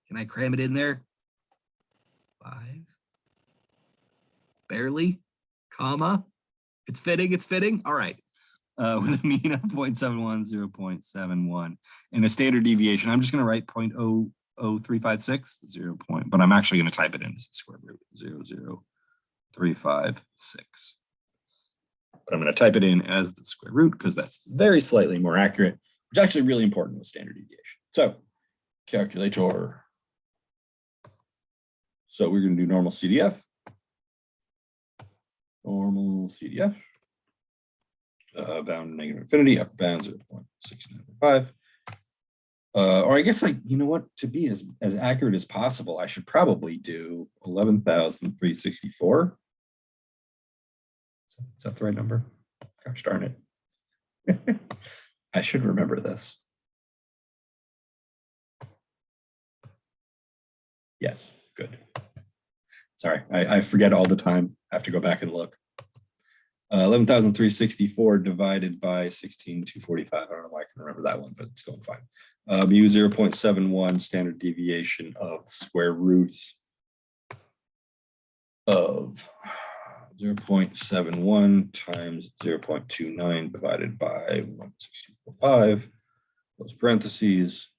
Can I cram it in there? 5. Barely. Comma. It's fitting. It's fitting. All right. With a mean of 0.71, 0.71, and a standard deviation. I'm just going to write 0.00356, but I'm actually going to type it in as the square root, 0.00356. But I'm going to type it in as the square root because that's very slightly more accurate, which is actually really important with standard deviation. So, calculator. So we're going to do normal CDF. Normal CDF. Bound to negative infinity, upper bound 0.695. Or I guess, like, you know what, to be as accurate as possible, I should probably do 11,364. Is that the right number? Gosh darn it. I should remember this. Yes, good. Sorry, I forget all the time. I have to go back and look. 11,364 divided by 16,245. I don't know why I can remember that one, but it's going fine. Mu 0.71 standard deviation of the square root of 0.71 times 0.29 divided by 1.645. Close parentheses.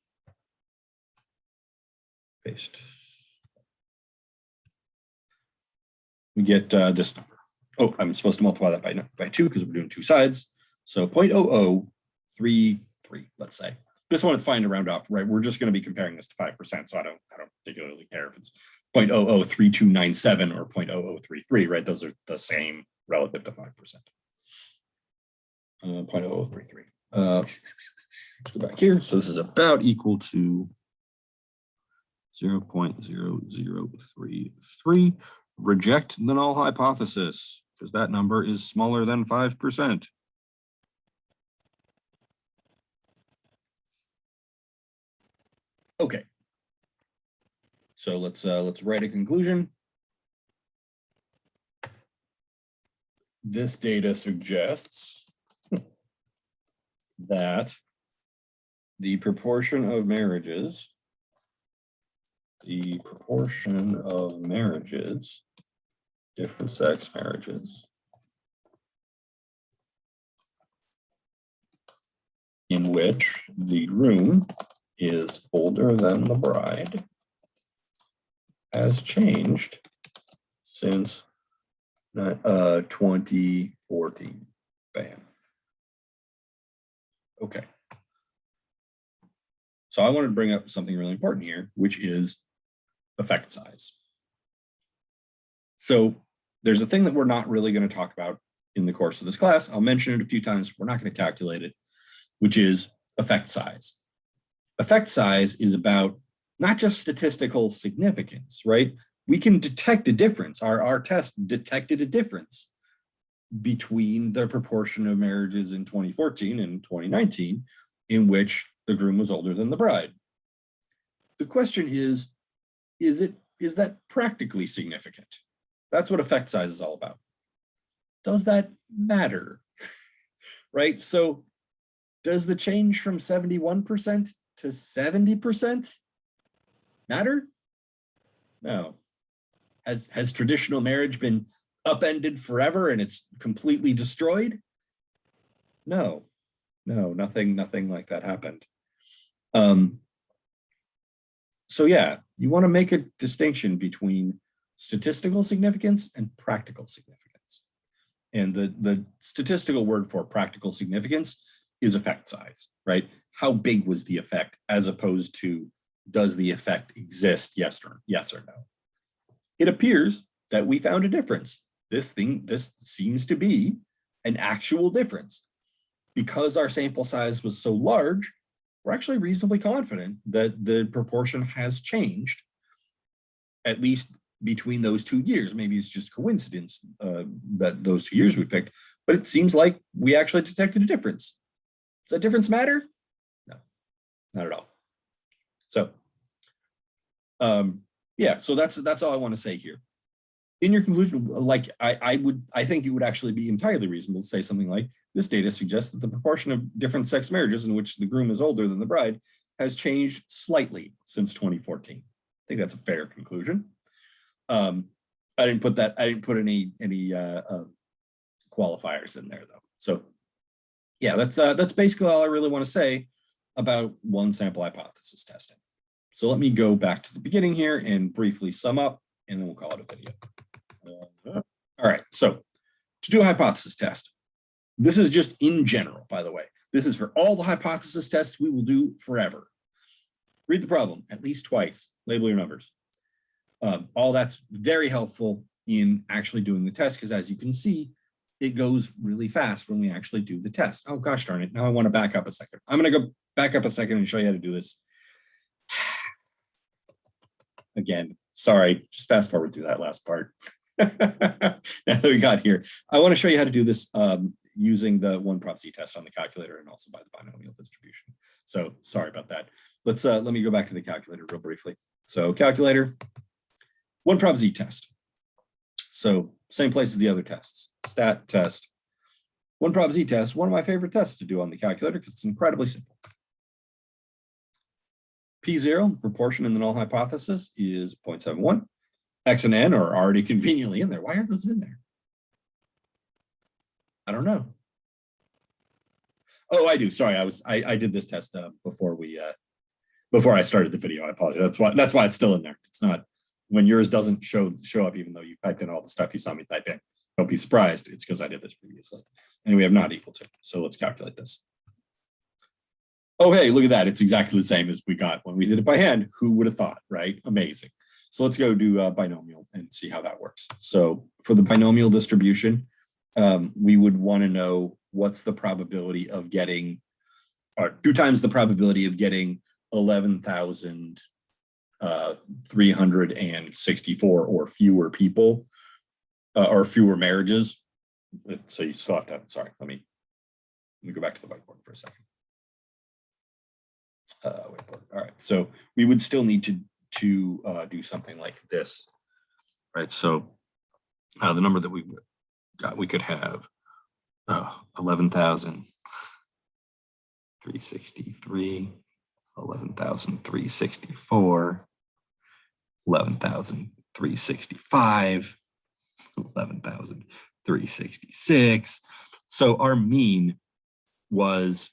Paste. We get this number. Oh, I'm supposed to multiply that by 2 because we're doing two sides. So 0.0033, let's say. Just wanted to find a round up, right? We're just going to be comparing this to 5%, so I don't particularly care if it's 0.003297 or 0.0033, right? Those are the same relative to 5%. 0.0033. Let's go back here. So this is about equal to 0.0033. Reject the null hypothesis because that number is smaller than 5%. Okay. So let's write a conclusion. This data suggests that the proportion of marriages different sex marriages, in which the groom is older than the bride has changed since 2014. Bam. Okay. So I wanted to bring up something really important here, which is effect size. So there's a thing that we're not really going to talk about in the course of this class. I'll mention it a few times. We're not going to calculate it, which is effect size. Effect size is about not just statistical significance, right? We can detect a difference. Our test detected a difference between the proportion of marriages in 2014 and 2019 in which the groom was older than the bride. The question is that practically significant? That's what effect size is all about. Does that matter? Right? So does the change from 71% to 70% matter? No. Has traditional marriage been upended forever and it's completely destroyed? No, nothing like that happened. So yeah, you want to make a distinction between statistical significance and practical significance. And the statistical word for practical significance is effect size, right? How big was the effect, as opposed to does the effect exist, yes or no? It appears that we found a difference. This seems to be an actual difference. Because our sample size was so large, we're actually reasonably confident that the proportion has changed, at least between those 2 years. Maybe it's just coincidence that those 2 years we picked, but it seems like we actually detected a difference. Does that difference matter? No, not at all. So, yeah, so that's all I want to say here. In your conclusion, like I think it would actually be entirely reasonable to say something like, this data suggests that the proportion of different sex marriages in which the groom is older than the bride has changed slightly since 2014. I think that's a fair conclusion. I didn't put any qualifiers in there though. So yeah, that's basically all I really want to say about one sample hypothesis testing. So let me go back to the beginning here and briefly sum up, and then we'll call it a video. All right, so to do a hypothesis test, this is just in general, by the way. This is for all the hypothesis tests we will do forever. Read the problem at least twice, label your numbers. All that's very helpful in actually doing the test, because as you can see, it goes really fast when we actually do the test. Oh gosh darn it, now I want to back up a second. I'm going to go back up a second and show you how to do this. Again, sorry, just fast forward through that last part. Now that we got here, I want to show you how to do this using the one prop z test on the calculator and also by the binomial distribution. So sorry about that. Let me go back to the calculator real briefly. So calculator, one prop z test. So same place as the other tests, stat test, one prop z test, one of my favorite tests to do on the calculator because it's incredibly simple. P0, proportion in the null hypothesis, is 0.71. X and N are already conveniently in there. Why are those in there? I don't know. Oh, I do. Sorry, I did this test before I started the video. I apologize. That's why it's still in there. It's not when yours doesn't show up, even though you typed in all the stuff you saw me type in. Don't be surprised. It's because I did this previously. And we have not equal to. So let's calculate this. Oh, hey, look at that. It's exactly the same as we got when we did it by hand. Who would have thought, right? Amazing. So let's go do binomial and see how that works. So for the binomial distribution, we would want to know what's the probability of getting, or 2 times the probability of getting 11,364 or fewer people, or fewer marriages. So you still have to, sorry, let me go back to the whiteboard for a second. Whiteboard. All right, so we would still need to do something like this, right? So the number that we got, we could have 11,363, 11,364, 11,365, 11,366. So our mean was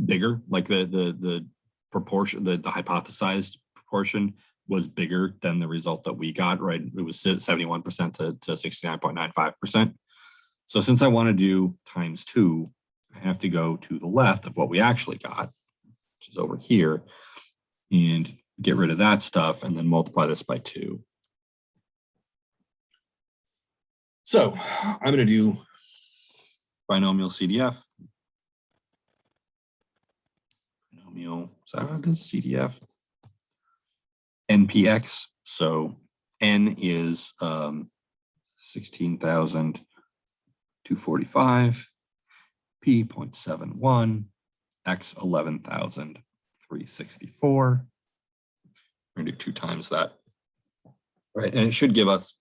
bigger, like the proportion, the hypothesized proportion was bigger than the result that we got, right? It was 71% to 69.95%. So since I want to do times 2, I have to go to the left of what we actually got, which is over here, and get rid of that stuff and then multiply this by 2. So I'm going to do binomial CDF. Binomial, is that what it is? CDF. NPX, so N is 16,245, P 0.71, X 11,364. We're going to do 2 times that, right? And it should give us,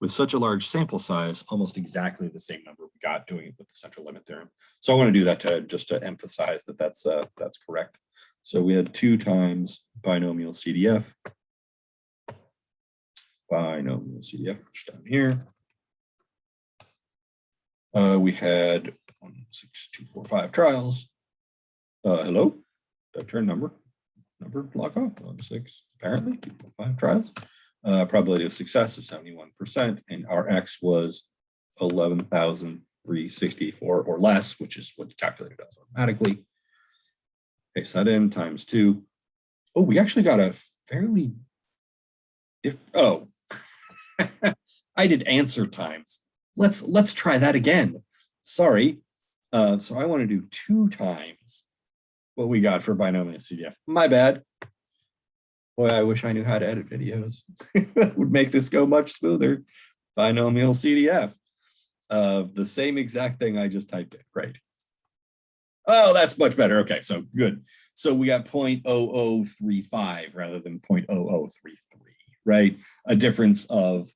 with such a large sample size, almost exactly the same number we got doing it with the central limit theorem. So I want to do that just to emphasize that that's correct. So we had 2 times binomial CDF. Binomial CDF, which is down here. We had 1, 6, 2, 4, 5 trials. Hello, did I turn number? number log off, 6, apparently, 5 trials. Probability of success of 71%, and our X was 11,364 or less, which is what the calculator does automatically. Paste that in, times 2. Oh, we actually got a fairly I did answer times. Let's try that again. Sorry. So I want to do 2 times what we got for binomial CDF. My bad. Boy, I wish I knew how to edit videos. That would make this go much smoother. Binomial CDF of the same exact thing I just typed in. Great. Oh, that's much better. Okay, so good. So we got 0.0035 rather than 0.0033, right? A difference of,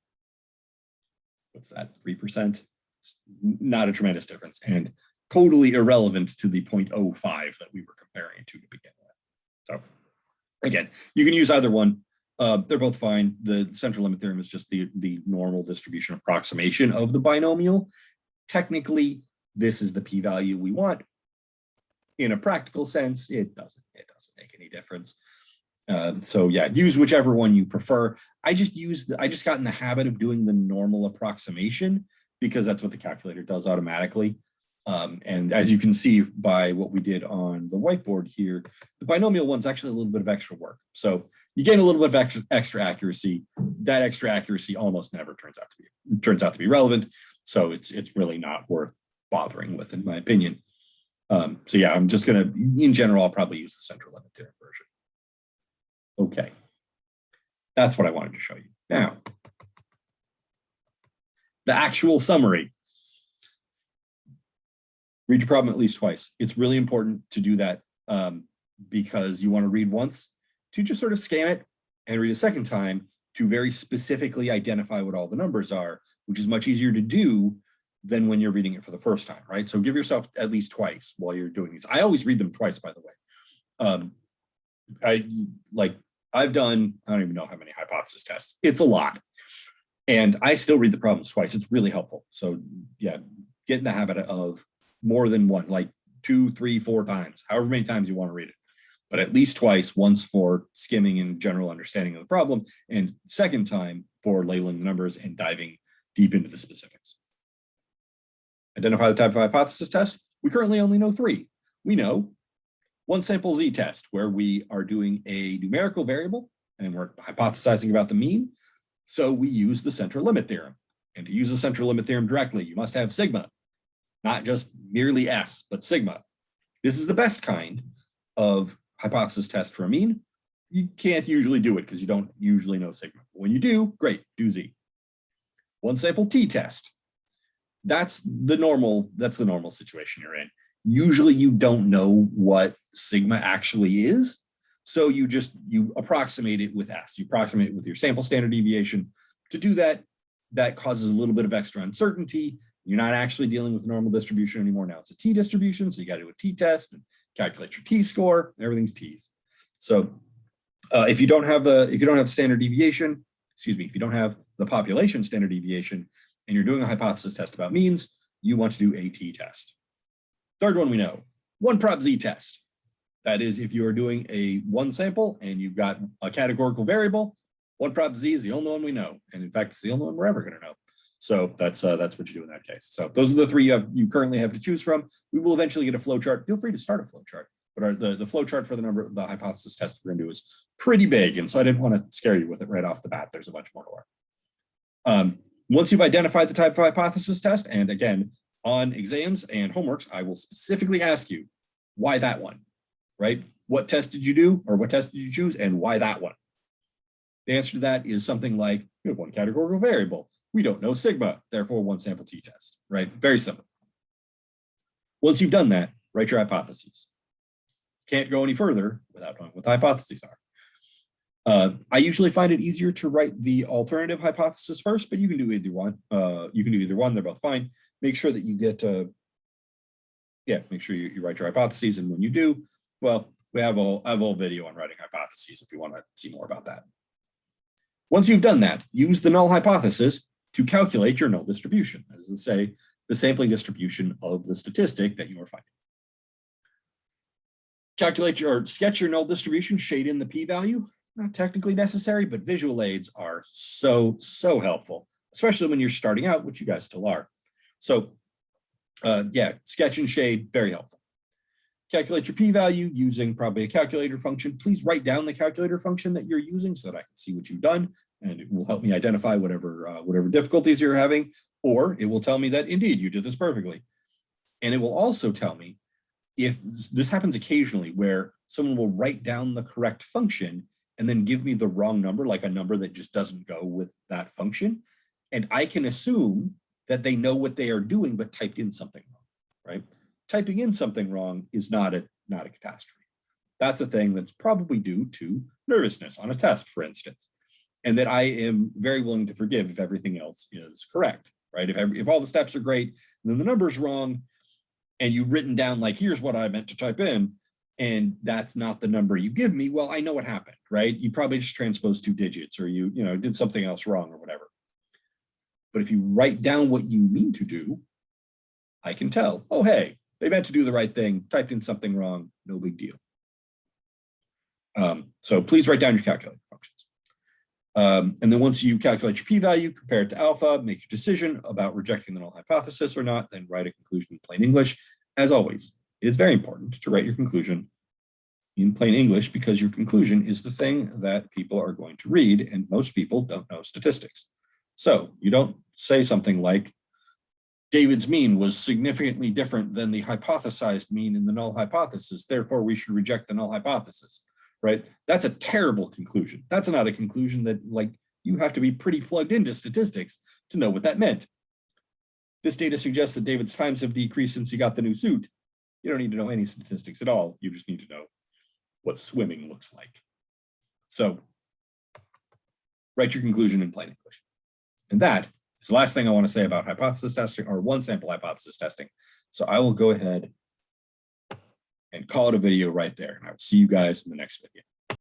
what's that, 3%? It's not a tremendous difference, and totally irrelevant to the 0.05 that we were comparing it to begin with. So again, you can use either one. They're both fine. The central limit theorem is just the normal distribution approximation of the binomial. Technically, this is the p-value we want. In a practical sense, it doesn't make any difference. So yeah, use whichever one you prefer. I just got in the habit of doing the normal approximation because that's what the calculator does automatically. And as you can see by what we did on the whiteboard here, the binomial one's actually a little bit of extra work. So you gain a little bit of extra accuracy. That extra accuracy almost never turns out to be relevant. So it's really not worth bothering with, in my opinion. So yeah, I'm just gonna, in general, I'll probably use the central limit theorem version. Okay, that's what I wanted to show you. Now, the actual summary. Read your problem at least twice. It's really important to do that because you want to read once to just sort of scan it and read a second time to very specifically identify what all the numbers are, which is much easier to do than when you're reading it for the first time, right? So give yourself at least twice while you're doing these. I always read them twice, by the way. I've done, I don't even know how many hypothesis tests. It's a lot. And I still read the problems twice. It's really helpful. So yeah, get in the habit of more than one, like 2, 3, 4 times, however many times you want to read it. But at least twice, once for skimming and general understanding of the problem, and second time for labeling the numbers and diving deep into the specifics. Identify the type of hypothesis test. We currently only know 3. We know one sample Z test, where we are doing a numerical variable and we're hypothesizing about the mean. So we use the central limit theorem. And to use the central limit theorem directly, you must have sigma, not just merely S, but sigma. This is the best kind of hypothesis test for a mean. You can't usually do it because you don't usually know sigma. But when you do, great, do Z. One sample T test. That's the normal situation you're in. Usually you don't know what sigma actually is. So you approximate it with S. You approximate it with your sample standard deviation. To do that, that causes a little bit of extra uncertainty. You're not actually dealing with a normal distribution anymore. Now it's a T distribution. So you got to do a T test and calculate your T score. Everything's T's. So if you don't have standard deviation, if you don't have the population standard deviation, and you're doing a hypothesis test about means, you want to do a T test. Third one we know, one prop Z test. That is, if you are doing a one sample and you've got a categorical variable, one prop Z is the only one we know. And in fact, it's the only one we're ever going to know. So that's what you do in that case. So those are the 3 you currently have to choose from. We will eventually get a flow chart. Feel free to start a flow chart. But the flow chart for the hypothesis test we're going to do is pretty big. And so I didn't want to scare you with it right off the bat. There's a bunch more to learn. Once you've identified the type of hypothesis test, and again, on exams and homeworks, I will specifically ask you, why that one, right? What test did you do, or what test did you choose, and why that one? The answer to that is something like, we have one categorical variable. We don't know sigma, therefore one sample T test, right? Very simple. Once you've done that, write your hypotheses. Can't go any further without knowing what the hypotheses are. I usually find it easier to write the alternative hypothesis first, but you can do either one. They're both fine. Make sure that you get, make sure you write your hypotheses. And when you do, well, I have a whole video on writing hypotheses if you want to see more about that. Once you've done that, use the null hypothesis to calculate your null distribution, as to say, the sampling distribution of the statistic that you are finding. Calculate your, or sketch your null distribution, shade in the p-value. Not technically necessary, but visual aids are so helpful, especially when you're starting out, which you guys still are. So yeah, sketch and shade, very helpful. Calculate your p-value using probably a calculator function. Please write down the calculator function that you're using so that I can see what you've done, and it will help me identify whatever difficulties you're having, or it will tell me that indeed you did this perfectly. And it will also tell me if this happens occasionally where someone will write down the correct function and then give me the wrong number, like a number that just doesn't go with that function. And I can assume that they know what they are doing, but typed in something wrong, right? Typing in something wrong is not a catastrophe. That's a thing that's probably due to nervousness on a test, for instance, and that I am very willing to forgive if everything else is correct, right? If all the steps are great and then the number's wrong, and you've written down like, here's what I meant to type in, and that's not the number you give me, well, I know what happened, right? You probably just transposed 2 digits, or you did something else wrong or whatever. But if you write down what you mean to do, I can tell, oh, hey, they meant to do the right thing, typed in something wrong, no big deal. So please write down your calculator functions. And then once you calculate your p-value, compare it to alpha, make your decision about rejecting the null hypothesis or not, then write a conclusion in plain English. As always, it is very important to write your conclusion in plain English because your conclusion is the thing that people are going to read, and most people don't know statistics. So you don't say something like, David's mean was significantly different than the hypothesized mean in the null hypothesis, therefore we should reject the null hypothesis, right? That's a terrible conclusion. That's not a conclusion that, like, you have to be pretty plugged into statistics to know what that meant. This data suggests that David's times have decreased since he got the new suit. You don't need to know any statistics at all. You just need to know what swimming looks like. So write your conclusion in plain English. And that is the last thing I want to say about hypothesis testing, or one sample hypothesis testing. So I will go ahead and call it a video right there. And I will see you guys in the next video.